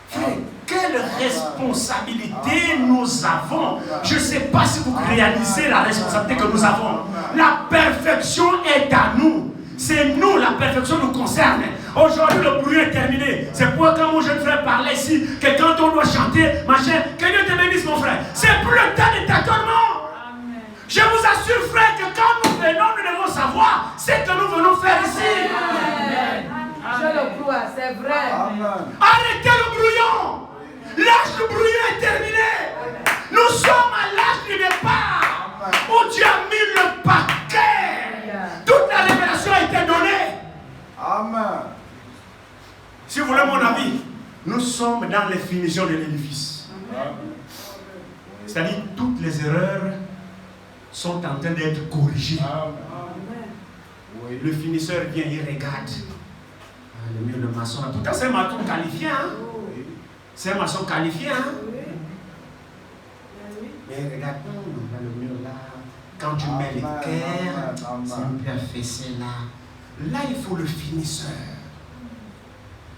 Frère, quelle responsabilité nous avons. Je ne sais pas si vous réalisez la responsabilité que nous avons. La perfection est à nous. C'est nous, la perfection nous concerne. Aujourd'hui, le bruit est terminé. C'est pourquoi quand mon jeune frère parlait ici, que quand on doit chanter, machin, que Dieu te bénisse mon frère. C'est plus le temps de tâtonnement. Je vous assure frère que quand nous venons, nous devons savoir ce que nous venons faire ici. Amen. Je le crois, c'est vrai. Arrêtez le brouillon. L'âge du brouillon est terminé. Nous sommes à l'âge du départ où Dieu a mis le paquet. Toute la révélation a été donnée. Amen. Si vous voulez mon avis, nous sommes dans les finitions de l'édifice. C'est-à-dire toutes les erreurs sont en train d'être corrigées. Le finisseur vient, il regarde. Le mur de maçon. Pourtant c'est un maçon qualifié. Hein? C'est un maçon qualifié. Hein? Mais regarde, le mur là. Quand tu mets les pierres, c'est un peu affaissé là. Là, il faut le finisseur.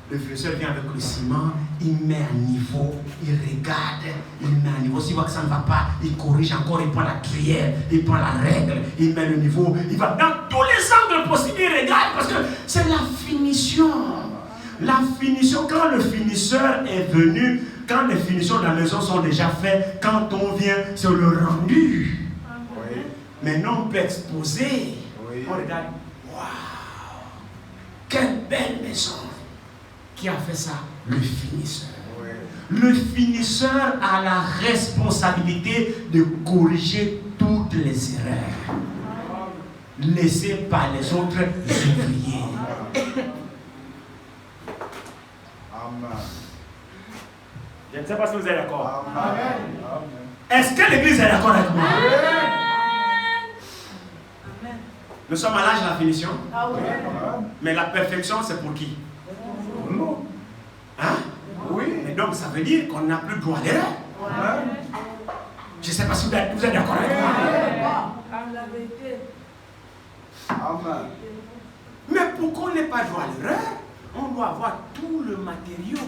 Le finisseur vient avec le ciment, il met à niveau, il regarde, il met à niveau. S'il voit que ça ne va pas, il corrige encore, il prend la cuillère, il prend la règle, il met le niveau, il va dans tous les angles possibles, il regarde parce que c'est la finition. La finition, quand le finisseur est venu, quand les finitions de la maison sont déjà faites, quand on vient, c'est le rendu. Maintenant, on peut exposer. On regarde, waouh, quelle belle maison. Qui a fait ça? Le finisseur. Le finisseur a la responsabilité de corriger toutes les erreurs laissées par les autres ouvriers. Je ne sais pas si vous êtes d'accord. Est-ce que l'église est d'accord avec moi? Nous sommes à l'âge de la finition. Mais la perfection, c'est pour qui? Hein? Oui. Mais donc ça veut dire qu'on n'a plus le droit à l'erreur. Je ne sais pas si vous êtes d'accord avec moi. Amen. Mais pour qu'on n'ait pas droit à l'erreur, on doit avoir tout le matériau.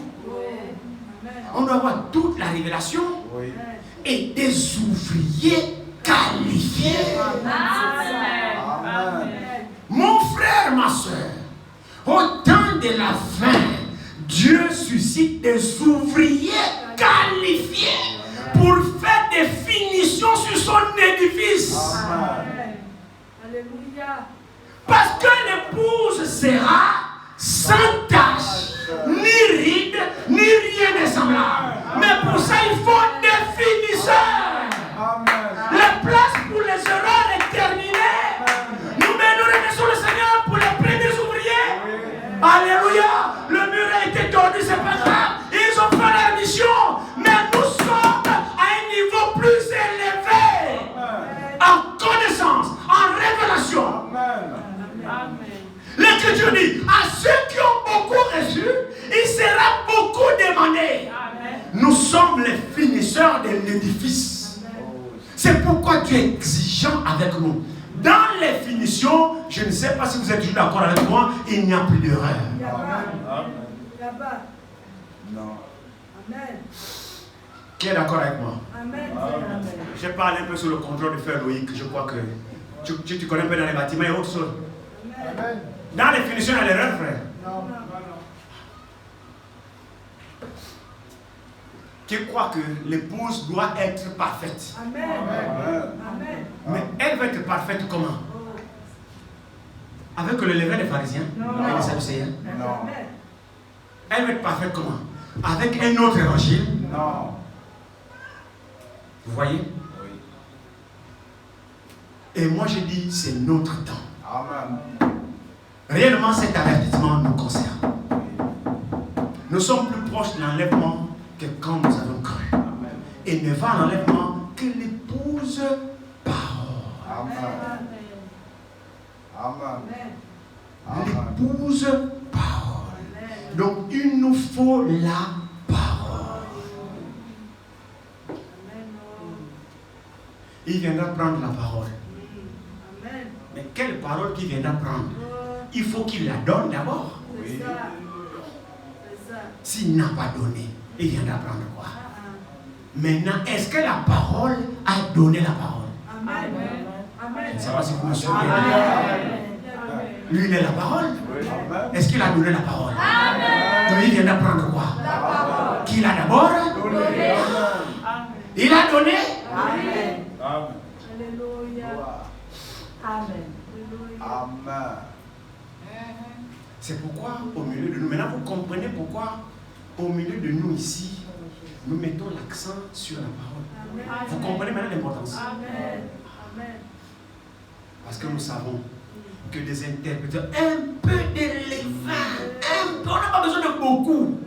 On doit avoir toute la révélation et des ouvriers qualifiés. Amen. Mon frère, ma soeur, au temps de la fin, Dieu suscite des ouvriers qualifiés pour faire des finitions sur son édifice. Amen. Alléluia. Parce que l'épouse sera sans tache, ni ride, ni rien de semblable. Mais pour ça, il faut des finisseurs. La place pour les erreurs est terminée. Nous remercions le Seigneur pour les premiers ouvriers. Alléluia. Le mur a été tordu, c'est pas grave. Ils ont fait leur mission. Mais nous sommes à un niveau plus élevé. En connaissance, en révélation. L'Écriture dit, à ceux qui ont beaucoup reçu, il sera beaucoup demandé. Nous sommes les finisseurs de l'édifice. C'est pourquoi Dieu est exigeant avec nous. Dans les finitions, je ne sais pas si vous êtes toujours d'accord avec moi, il n'y a plus d'erreur. là-bas. Non. Amen. Qui est d'accord avec moi? Amen. Amen. Je parle un peu sur le contrôle de frère Loïc. Je crois que tu connais un peu dans les bâtiments et autres choses. Amen. Dans les finitions, il y a l'erreur, frère. Non. Qui croit que l'épouse doit être parfaite. Amen. Amen. Amen. Mais elle va être parfaite comment? Avec le levain des pharisiens et des sadducéens. Non. Amen. Elle va être parfaite comment? Avec un autre évangile. Non. Vous voyez? Oui. Et moi je dis, c'est notre temps. Amen. Réellement, cet avertissement nous concerne. Oui. Nous sommes plus proches de l'enlèvement que quand nous avons cru. Amen. Et ne va à l'enlèvement que l'épouse parole. Amen. Amen. Amen. L'épouse parole. Donc il nous faut la parole. Il viendra prendre la parole. Amen. Mais quelle parole qu'il viendra prendre? Il faut qu'il la donne d'abord. C'est ça. C'est ça. S'il n'a pas donné, il viendra prendre quoi? Maintenant, est-ce que la parole a donné la parole? Amen. Amen. Je ne sais pas si vous me suivez. Amen. Lui, il est la parole. Oui. Amen. Est-ce qu'il a donné la parole? Donc il viendra prendre quoi? La parole. Qu'il a d'abord? Donné. Il a donné? Amen. Amen. Alléluia. Amen. Alléluia. Amen. C'est pourquoi au milieu de nous, maintenant vous comprenez pourquoi au milieu de nous ici, nous mettons l'accent sur la parole. Amen. Vous comprenez maintenant l'importance? Amen. Amen. Parce que nous savons que des interpréteurs, un peu de levain, un peu, on n'a pas besoin de beaucoup.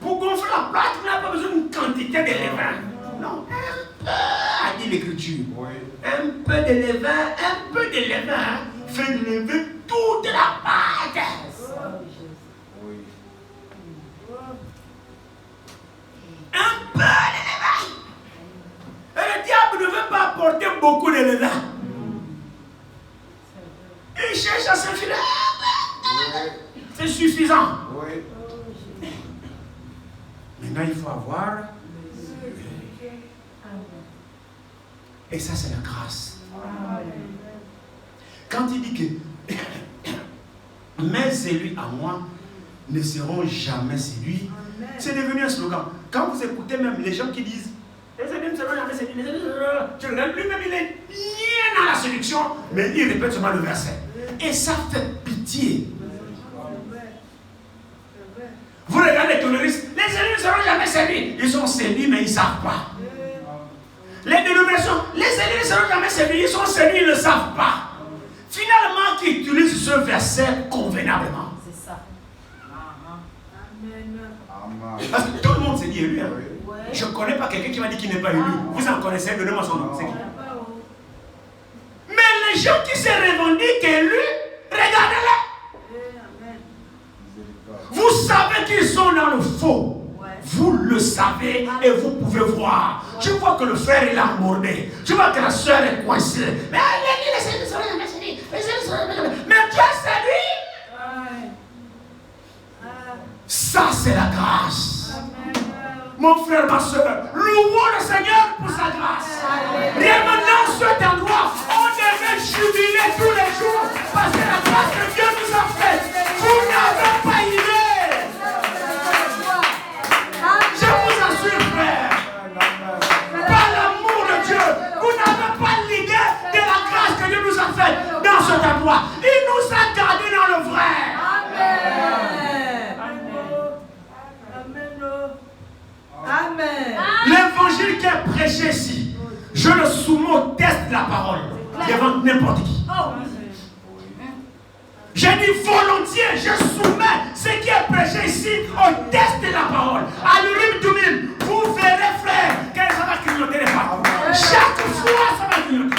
Pour gonfler la plate, on n'a pas besoin d'une quantité de levain. Non, un peu, a dit l'Écriture. Oui. Un peu de levain, un peu de levain, fait lever toute la pâte. Oui. Un peu de levain. Et le diable ne veut pas apporter beaucoup de levain. Il cherche à s'infiler. Oui. C'est suffisant. Oui. Maintenant, il faut avoir. Et ça, c'est la grâce. Quand il dit que mes élus à moi ne seront jamais séduits, c'est devenu un slogan. Quand vous écoutez même les gens qui disent les élus ne seront jamais séduits, tu regardes lui-même, il est bien dans la séduction, mais il répète seulement le verset. Et ça fait pitié. Vous regardez les terroristes, les élus ne seront jamais séduits. Ils sont séduits, mais ils ne savent pas. Les dénominations, les élus ne seront jamais séduits, ils sont séduits, ils ne savent pas. Finalement, qui utilisent ce verset convenablement. C'est ça. Amen. Amen. Parce que tout le monde s'est dit élu. Hein. Oui. Ouais. Je ne connais pas quelqu'un qui m'a dit qu'il n'est pas élu. Vous en connaissez, donnez-moi son nom. C'est qui? Mais les gens qui se revendiquent élus, regardez-les. Amen. Miséricorde. Vous savez qu'ils sont dans le faux. Ouais. Vous le savez et vous pouvez voir. Je vois que le frère il a mordé. Je vois que la soeur est coincée. Mais les élus ne seront jamais séduits. Les élus ne seront jamais séduits. Mais Dieu séduit. Amen. Ça, c'est la grâce. Amen. Mon frère, ma soeur, louons le Seigneur pour sa grâce. Réellement, dans cet endroit, on devait jubiler tous les jours parce que la grâce que Dieu nous a faite, vous n'avez pas idée. Je vous assure, frère, par l'amour de Dieu, vous n'avez pas l'idée de la grâce que Dieu nous a faite dans cet endroit. Il nous a gardés dans le vrai. Amen. L'évangile qui est prêché ici, je le soumets au test de la parole devant n'importe qui. J'ai dit volontiers, je soumets ce qui est prêché ici au test de la parole. À l'urim tumim, vous verrez, frère, que ça va clignoter les femmes. Chaque fois, ça va clignoter.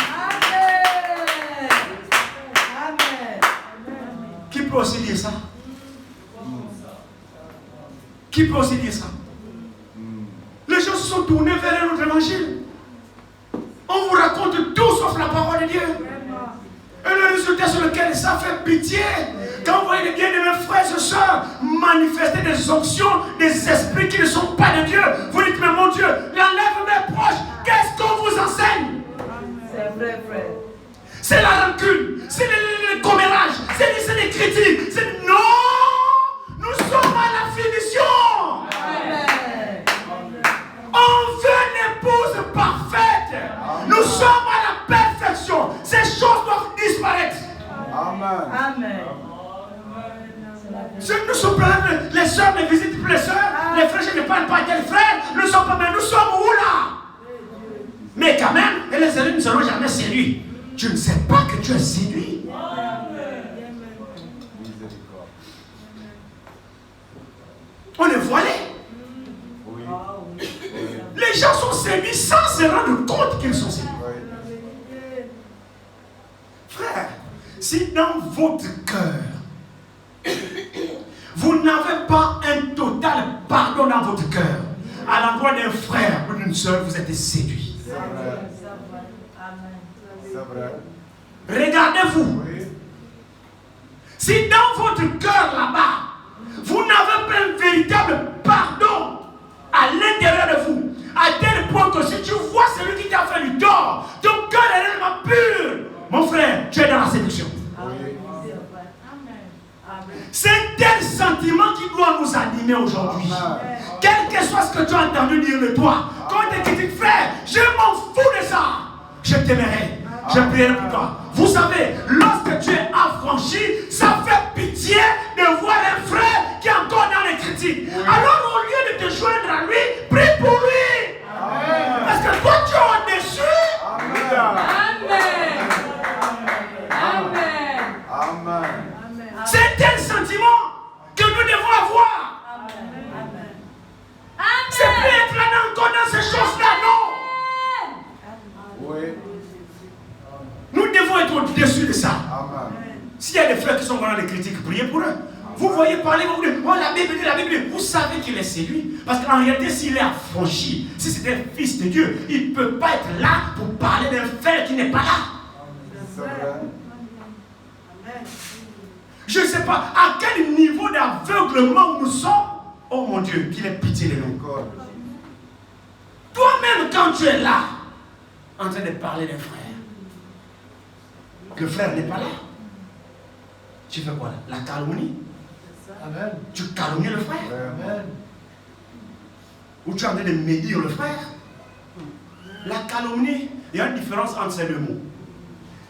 Qui peut aussi dire ça? Qui peut aussi dire ça? Les gens se sont tournés vers notre évangile. On vous raconte tout sauf la parole de Dieu. Et le résultat sur lequel ça fait pitié. Quand vous voyez les bien-aimés frères et sœurs manifester des onctions, des esprits qui ne sont pas de Dieu, vous dites, mais mon Dieu, l'enlève mes proches, qu'est-ce qu'on vous enseigne? C'est vrai, frère. C'est la rancune, c'est le commérage, c'est les critiques. Non! Nous sommes à la finition! Amen. On veut une épouse parfaite. Nous sommes à la perfection. Ces choses doivent disparaître. Amen. Amen. Nous sommes là, les soeurs ne visitent plus les soeurs, les frères je ne parle pas tel frère, nous sommes pas, mais nous sommes où là? Mais quand même, et les élus ne seront jamais séduits. Tu ne sais pas que tu es séduit. On est voilé. Oui. Les gens sont séduits sans se rendre compte qu'ils sont séduits. Frère, si dans votre cœur, vous n'avez pas un total pardon dans votre cœur, à l'endroit d'un frère ou d'une soeur, vous êtes séduit. C'est vrai. C'est vrai. Regardez-vous. Oui. Si dans votre cœur là-bas, vous n'avez pas un véritable pardon à l'intérieur de vous, à tel point que si tu vois celui qui t'a fait du tort, ton cœur est réellement pur, mon frère, tu es dans la séduction. Oui. C'est un tel sentiment qui doit nous animer aujourd'hui. Quel que soit ce que tu as entendu dire de toi, quand tu critiques, frère, je m'en fous de ça. Je t'aimerai, je prierai pour toi. Vous savez, lorsque tu es affranchi, ça fait pitié de voir un frère qui est encore dans les critiques. Alors au lieu de te joindre à lui, prie pour lui. Parce que toi tu es au-dessus. C'est un tel sentiment que nous devons avoir. C'est plus être là encore dans ces choses-là, non. Oui. Nous devons être au-dessus de ça. Amen. S'il y a des frères qui sont dans les critiques, priez pour eux. Vous voyez parler, vous dites, oh la Bible dit, la Bible dit. Vous savez qu'il est séduit. Parce qu'en réalité, s'il est affranchi, si c'est un fils de Dieu, il ne peut pas être là pour parler d'un frère qui n'est pas là. C'est vrai. Je ne sais pas à quel niveau d'aveuglement nous sommes. Oh mon Dieu, qu'il ait pitié de nous. Toi-même, quand tu es là, en train de parler d'un frère, le frère n'est pas là, tu fais quoi là? La calomnie. Amen. Tu calomnies le frère. Amen. Ou tu es en train de médire le frère. La calomnie, il y a une différence entre ces deux mots.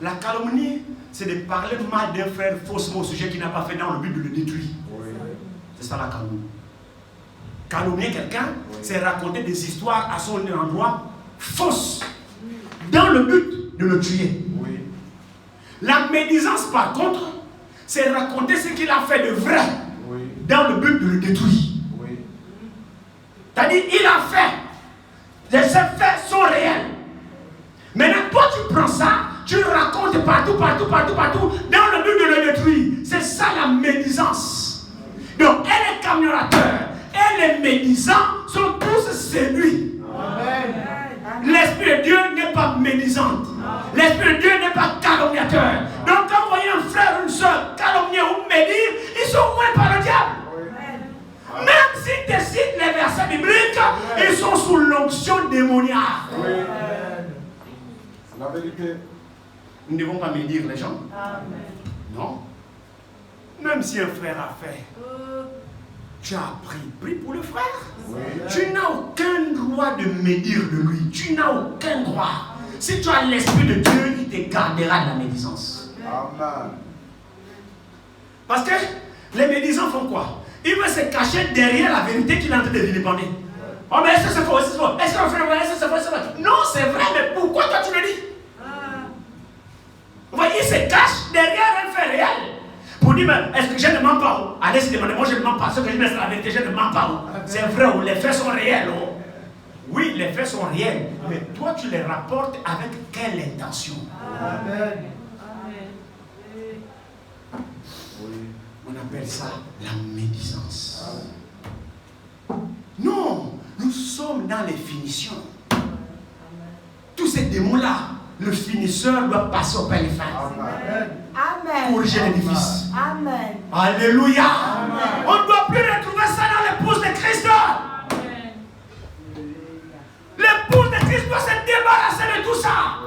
La calomnie, c'est de parler mal d'un frère faussement au sujet qu'il n'a pas fait dans le but de le détruire. Oui. C'est ça la calomnie. Calomnier quelqu'un, c'est raconter des histoires à son endroit fausses, dans le but de le tuer. Oui. La médisance, par contre, c'est raconter ce qu'il a fait de vrai, Oui. dans le but de le détruire. Oui. C'est-à-dire, il a fait, ces faits sont réels. Maintenant, toi, tu prends ça, tu le racontes partout, dans le but de le détruire. C'est ça la médisance. Donc, elle est camionnateur, et les médisants sont tous séduits. Amen. L'Esprit de Dieu n'est pas médisant. L'Esprit de Dieu n'est pas calomniateur. Donc, quand vous voyez un frère ou une soeur calomnier ou médire, ils sont oués par le diable. Oui. Même s'ils décident les versets bibliques, ils sont sous l'onction démoniaque. Oui. C'est la vérité. Nous ne devons pas médire les gens. Amen. Non. Même si un frère a fait, tu as appris, prie pour le frère. Oui. Tu n'as aucun droit de médire de lui. Tu n'as aucun droit. Si tu as l'Esprit de Dieu, il te gardera de la médisance. Amen. Parce que les médisants font quoi? Ils veulent se cacher derrière la vérité qu'il est en train de vilipender. Oh, mais est-ce que c'est faux? Est-ce que c'est faux? Est-ce que c'est faux? Non, c'est vrai, mais pourquoi toi tu le dis? Vous voyez, il se cache derrière un fait réel. Pour dire, mais est-ce que je ne mens pas? Allez se demander, moi je ne mens pas. Ce que je dis, c'est la vérité, je ne mens pas. C'est vrai, les faits sont réels. Oui, les faits sont réels. Mais toi, tu les rapportes avec quelle intention? Amen. Oui. On appelle ça la médisance. Non, nous sommes dans les finitions. Tous ces démons-là, le finisseur doit passer au peigne fin. Amen. corriger l'édifice. Amen. Alléluia. Amen. On ne doit plus retrouver ça dans l'épouse de Christ. Amen. L'épouse de Christ doit se débarrasser de tout ça.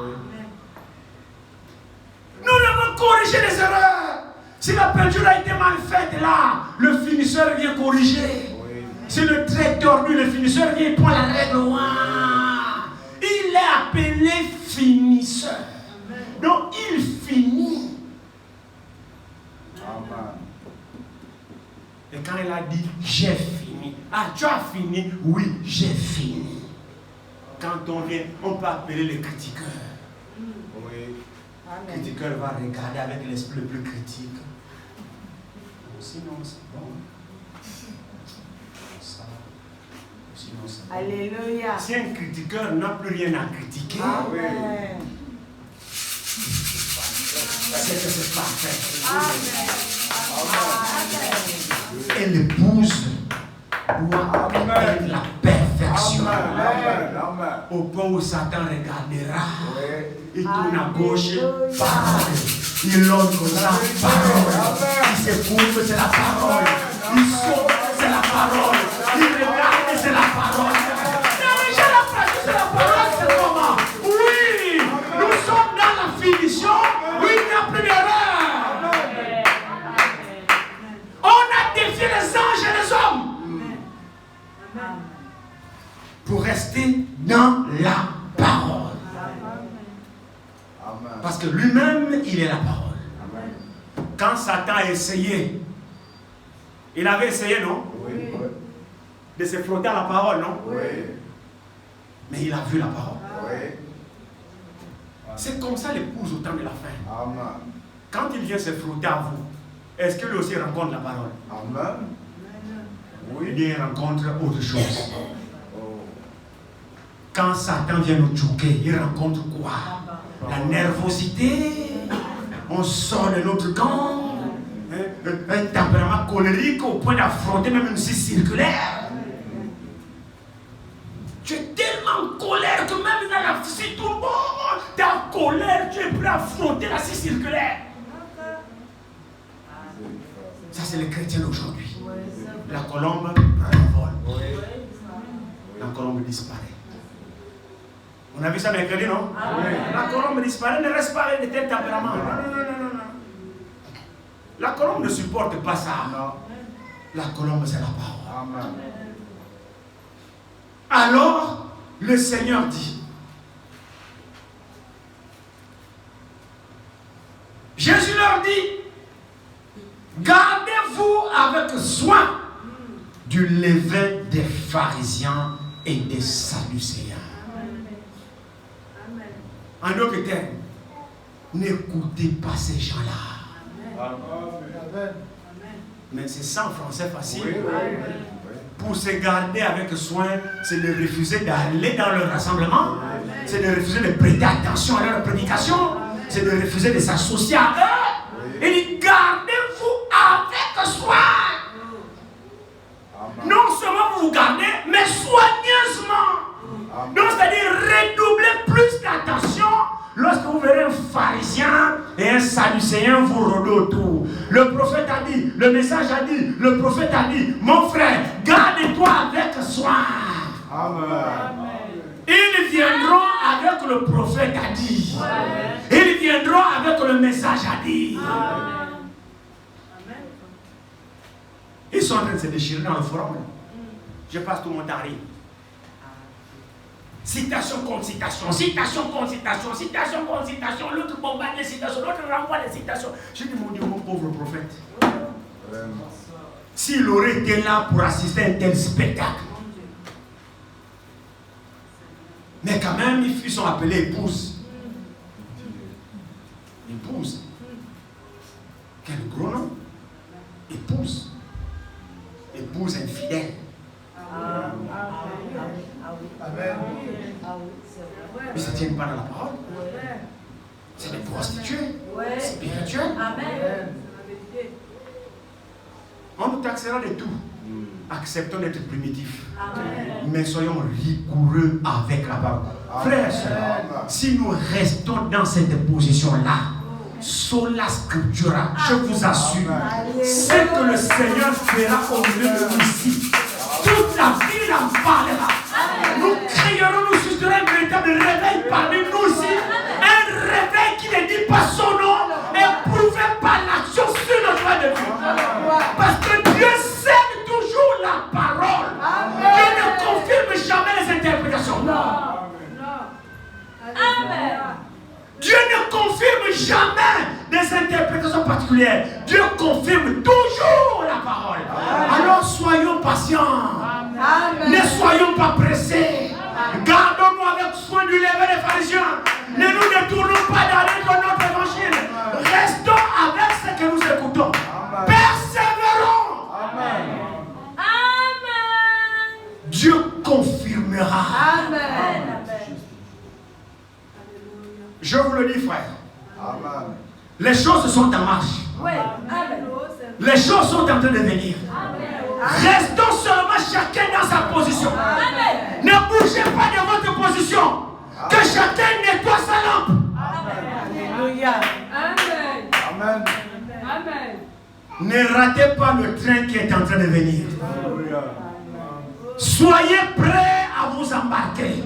Nous devons corriger les erreurs. Si la peinture a été mal faite là, le finisseur vient corriger. Si le trait tordu, le finisseur vient prendre la règle. Il est appelé finisseur. Donc il finit. Amen. Et quand il a dit j'ai fini. Ah, tu as fini? Oui, j'ai fini. Quand on vient, on peut appeler les critiqueurs. Oui. Le critiqueur va regarder avec l'esprit le plus critique. Sinon, c'est bon. Ça. Sinon, c'est bon. Alléluia. Si un critiqueur n'a plus rien à critiquer, Amen. c'est que c'est parfait. Amen. Et l'épouse doit être la perfection. Amen. Amen. Au point où Satan regardera, Oui. il tourne à gauche, Alléluia. parole. Il l'autre comme ça, parole. Il se couvre, c'est la parole. Il saute, c'est la parole. Il regarde, c'est la parole. Mais j'ai la pratique, c'est la parole, c'est comment? Oui, nous sommes dans la finition. Oui, il n'y a plus d'erreur. On a défié les anges et les hommes pour rester dans la parole. Amen. Parce que lui-même, il est la parole. Amen. Quand Satan a essayé, il avait essayé, non? Oui. Oui. De se frotter à la parole, non? Oui. Mais il a vu la parole. Oui. C'est comme ça l'épouse au temps de la fin. Amen. Quand il vient se frotter à vous, est-ce que lui aussi rencontre la parole? Amen. Ou Oui. bien il rencontre autre chose? Oh. Quand Satan vient nous choquer, il rencontre quoi? La nervosité. On sort de notre camp. Un tempérament colérique au point d'affronter même une scie circulaire. Tu es tellement en colère que même dans la scie, tout le monde, tu es en colère, tu es prêt à affronter la scie circulaire. Ça, c'est les chrétiens d'aujourd'hui. La colombe envole. Oui. La colombe disparaît. On a vu ça mercredi, non? Oui. La colombe disparaît, ne reste pas avec de tels tempéraments. Non, non, non, non, non. La colombe ne supporte pas ça. Non. La colombe, c'est la parole. Amen. Alors, le Seigneur dit, Jésus leur dit, gardez-vous avec soin du levain des pharisiens et des sadducéens. En d'autres termes, n'écoutez pas ces gens-là. Amen. Mais c'est ça en français facile. Oui. Oui. Pour se garder avec soin, c'est de refuser d'aller dans le rassemblement, c'est de refuser de prêter attention à leur prédication, c'est de refuser de s'associer à eux. Il dit, gardez-vous avec soin. Amen. Non seulement vous vous gardez, mais soigneusement. Amen. Donc, c'est-à-dire redoublez plus d'attention lorsque vous verrez un pharisien et un sadducéen vous rôder autour. Le prophète a dit, le message a dit, le prophète a dit, mon frère, garde-toi avec soin. Amen. Ils viendront avec le prophète a dit. Ils viendront avec le message a dit. Ils sont en train de se déchirer dans le forum. Je passe tout mon temps à rire. Citation contre citation, citation contre citation, citation contre citation, l'autre bombarde les citations, l'autre renvoie les citations. Je dis, mon Dieu, mon pauvre prophète, Vraiment. s'il aurait été là pour assister à un tel spectacle, mais quand même, ils sont appelés épouses. Épouse. Quel gros nom? Épouse. Épouse infidèle. Amen. Mais ils ne se tiennent pas dans la parole. C'est des prostituées spirituelles. Amen. On nous taxera de tout. Acceptons d'être primitifs. Amen. Mais soyons rigoureux avec la parole. Frères et sœurs, si nous restons dans cette position-là, Sola scriptura, je vous assure, Amen. c'est que le Seigneur fera au milieu de nous ici. Toute la ville en parlera. Nous crierons, nous susciterons un véritable réveil parmi nous ici. Un réveil qui ne dit pas son nom, éprouvé par l'action sur notre voie de vie. Parce que Dieu scelle toujours la parole. Dieu ne confirme jamais les interprétations. Amen. Dieu ne confirme jamais des interprétations particulières. Dieu confirme toujours la parole. Alors soyons patients. Ne soyons pas pressés. Gardons-nous avec soin du lever des pharisiens. Ne nous détournons pas d'aller dans notre évangile. Restons avec ce que nous écoutons. Persévérons. Dieu confirmera. Je vous le dis, frère. Amen. Les choses sont en marche. Les choses sont en train de venir. Restons seulement chacun dans sa position. Ne bougez pas de votre position. Que chacun nettoie sa lampe. Alléluia. Amen. Ne ratez pas le train qui est en train de venir. Alléluia. Soyez prêts à vous embarquer.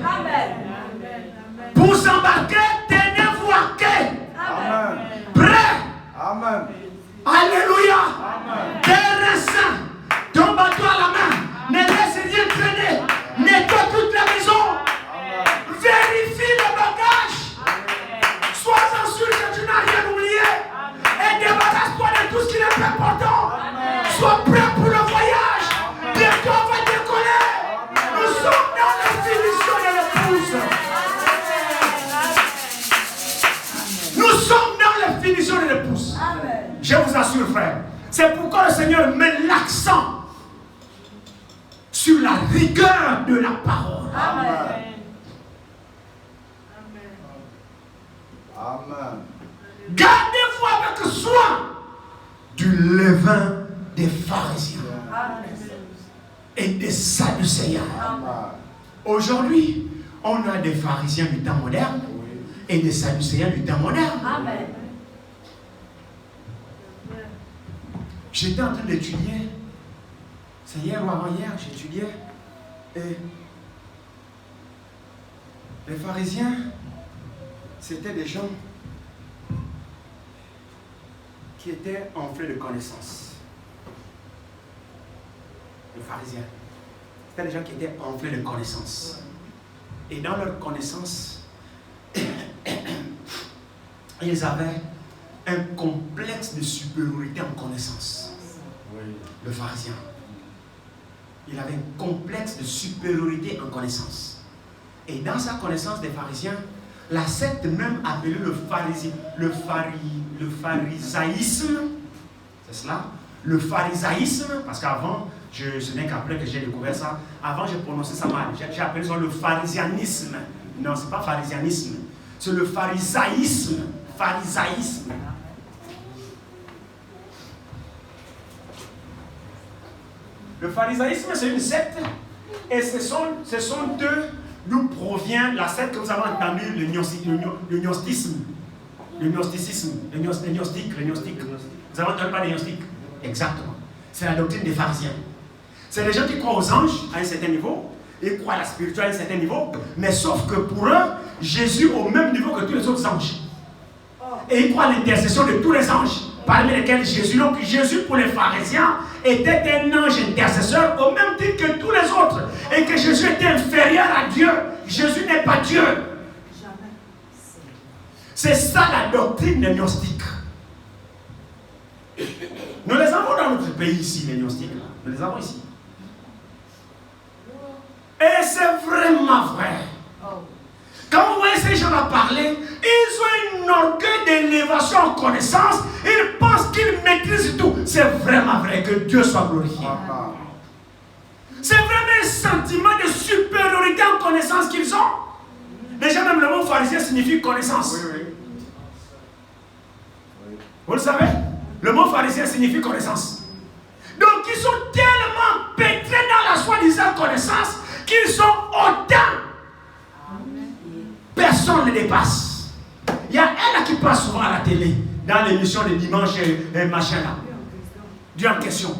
Pour vous embarquer, tenez-vous à quai. Amen. Prêts. Amen. Alléluia. Amen. Terre saint, ton bateau à la main. Ne laisse rien traîner. Nettoie toute la maison. Vérifie le bagage. Sois-en sûr que tu n'as rien oublié. Et débarrasse-toi de tout ce qui n'est pas important. Sois prêt pour le voyage. Bientôt on va décoller. Nous sommes dans la finition de l'épouse. Nous sommes dans la finition de l'épouse. Je vous assure, frère. C'est pourquoi le Seigneur met l'accent sur la rigueur de la parole. Amen. Amen. Gardez-vous avec soin du levain des pharisiens et des sadducéens. Amen. Aujourd'hui, on a des pharisiens du temps moderne Oui. et des sadducéens du temps moderne. J'étais en train d'étudier, c'est hier ou avant-hier, j'étudiais, et les pharisiens, c'était des gens qui étaient enflés de connaissances. Les pharisiens, c'était des gens qui étaient enflés de connaissances. Et dans leur connaissance, ils avaient un complexe de supériorité en connaissance. Oui. Le pharisien, il avait un complexe de supériorité en connaissance. Et dans sa connaissance des pharisiens, la secte même appelée le pharisaïsme, c'est cela, le pharisaïsme, parce qu'avant, ce n'est qu'après que j'ai découvert ça, avant j'ai prononcé ça mal, j'ai appelé ça le pharisianisme. Non, ce n'est pas pharisianisme, c'est le pharisaïsme. Pharisaïsme. Le pharisaïsme, c'est une secte, et ce sont d'eux d'où provient la secte que vous avez entendu, le gnostisme. Le gnosticisme, le gnostique. Vous avez entendu parler de gnostique? Exactement. C'est la doctrine des pharisiens. C'est les gens qui croient aux anges à un certain niveau, ils croient à la spiritualité à un certain niveau, mais sauf que pour eux, Jésus au même niveau que tous les autres anges. Et ils croient à l'intercession de tous les anges, parmi lesquels Jésus. Donc Jésus pour les pharisiens était un ange intercesseur au même titre que tous les autres. Et que Jésus était inférieur à Dieu. Jésus n'est pas Dieu. C'est ça la doctrine des gnostiques. Nous les avons dans notre pays ici, les gnostiques. Nous les avons ici. Et c'est vraiment vrai. Quand vous voyez ces gens-là parler, ils ont un orgueil d'élévation en connaissance. Ils pensent qu'ils maîtrisent tout. C'est vraiment vrai, que Dieu soit glorifié. C'est vraiment un sentiment de supériorité en connaissance qu'ils ont. Déjà, même le mot pharisien signifie connaissance. Oui, oui. Vous le savez? Le mot pharisien signifie connaissance. Donc, ils sont tellement pétrés dans la soi-disant connaissance qu'ils sont autant. Personne ne les dépasse. Il y a elle qui passe souvent à la télé. dans l'émission de dimanche et machin là. Dieu en question.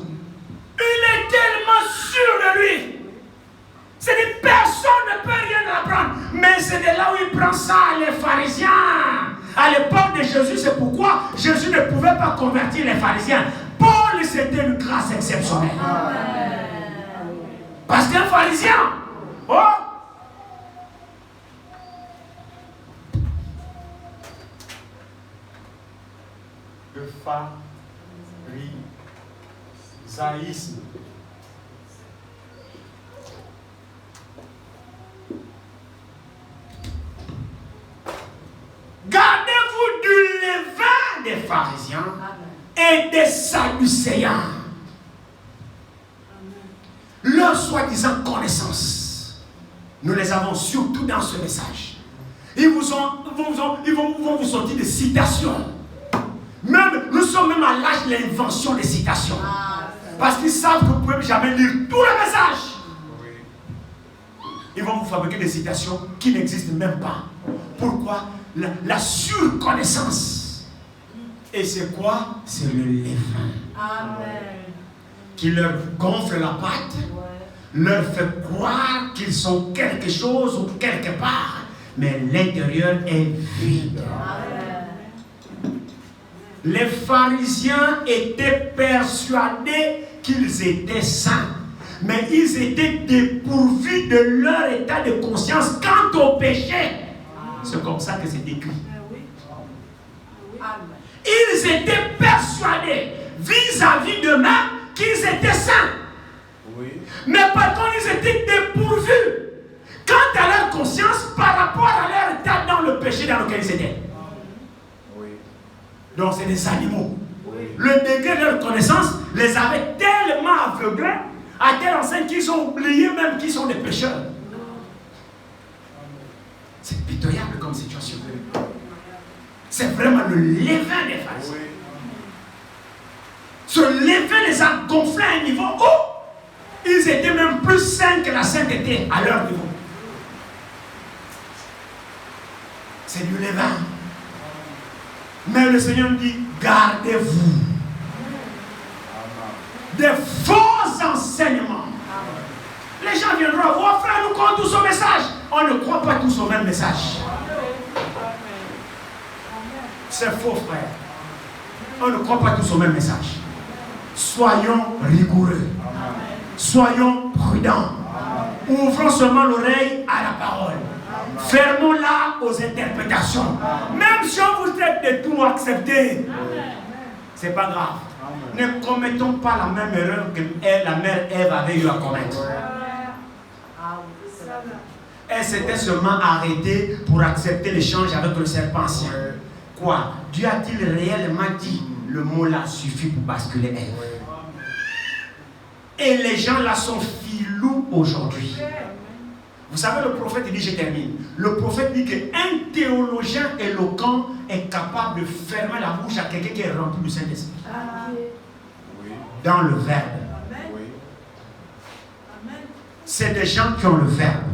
Il est tellement sûr de lui. C'est dit personne ne peut rien apprendre. Mais c'est de là où il prend ça, les pharisiens. À l'époque de Jésus, c'est pourquoi Jésus ne pouvait pas convertir les pharisiens. Paul, c'était une grâce exceptionnelle. Parce qu'un pharisien, oh, le pharisaïsme. Gardez-vous du levain des pharisiens et des sadducéens. Leur soi-disant connaissance, nous les avons surtout dans ce message. Ils vont vous sortir des citations. Même, nous sommes même à l'âge de l'invention des citations. Parce qu'ils savent que vous ne pouvez jamais lire tout le message. Ils vont vous fabriquer des citations qui n'existent même pas. Pourquoi? La surconnaissance. Et c'est quoi? C'est le levain. Amen. Qui leur gonfle la patte, leur fait croire qu'ils sont quelque chose ou quelque part, mais l'intérieur est vide. Les pharisiens étaient persuadés qu'ils étaient saints, mais ils étaient dépourvus de leur état de conscience quant au péché. C'est comme ça que c'est décrit. Ils étaient persuadés vis-à-vis d'eux-mêmes qu'ils étaient saints. Oui. Mais par contre, ils étaient dépourvus quant à leur conscience par rapport à leur état dans le péché dans lequel ils étaient. Oui. Donc, c'est des animaux. Oui. Le degré de leur connaissance les avait tellement aveuglés à telle enseigne qu'ils ont oublié même qu'ils sont des pécheurs. C'est pitoyable comme situation. C'est vraiment le levain des pharisiens. Oui. Ce levain les a gonflés à un niveau où ils étaient même plus saints que la sainteté à leur niveau. C'est du levain. Mais le Seigneur dit, gardez-vous des faux enseignements. Les gens viendront voir, frère, nous croyons tous au message. On ne croit pas tous au même message. C'est faux, frère. On ne croit pas tous au même message. Soyons rigoureux. Soyons prudents. Ouvrons seulement l'oreille à la parole. Fermons-la aux interprétations. Même si on vous traite de tout accepter, c'est pas grave. Ne commettons pas la même erreur que la mère Ève avait eu à commettre. Elle s'était seulement arrêtée pour accepter l'échange avec le serpent ancien. Quoi? Dieu a-t-il réellement dit? Le mot là suffit pour basculer Ève. Et les gens là sont filous aujourd'hui. Vous savez, le prophète dit, je termine. Le prophète dit qu'un théologien éloquent est capable de fermer la bouche à quelqu'un qui est rempli du Saint-Esprit. Dans le verbe. C'est des gens qui ont le verbe.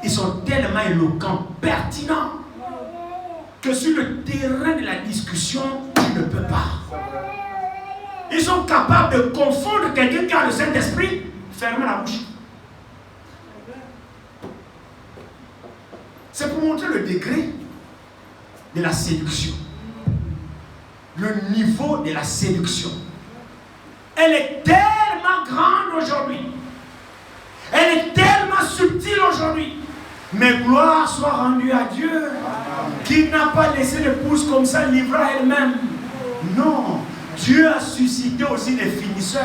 Ils sont tellement éloquents, pertinents, que sur le terrain de la discussion, tu ne peux pas. Ils sont capables de confondre quelqu'un qui a le Saint-Esprit, fermer la bouche. C'est pour montrer le degré de la séduction. Le niveau de la séduction. Elle est tellement grande aujourd'hui. Elle est tellement subtile aujourd'hui. Mais gloire soit rendue à Dieu, qui n'a pas laissé l'épouse comme ça livrée à elle-même. Non, Dieu a suscité aussi des finisseurs.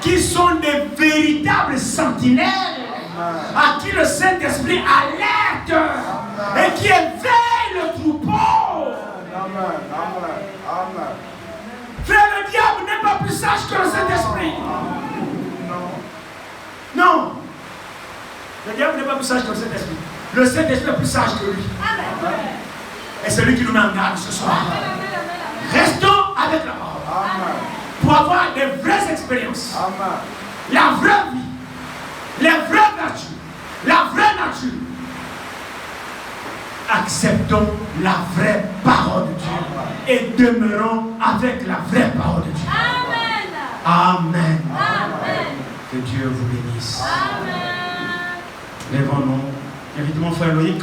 Qui sont des véritables sentinelles. À qui le Saint-Esprit alerte et qui éveille le troupeau. Frère, le diable n'est pas plus sage que le Saint-Esprit. Non. Le diable n'est pas plus sage que le Saint-Esprit. Le Saint-Esprit est plus sage que lui. Et c'est lui qui nous met en garde ce soir. Restons avec la parole. Pour avoir des vraies expériences. La vraie vie. Les vraies vertus, la vraie nature. acceptons la vraie parole de Dieu et demeurons avec la vraie parole de Dieu. Amen. Amen. Que Dieu vous bénisse. Amen. Lèvons-nous. Invite mon frère Loïc.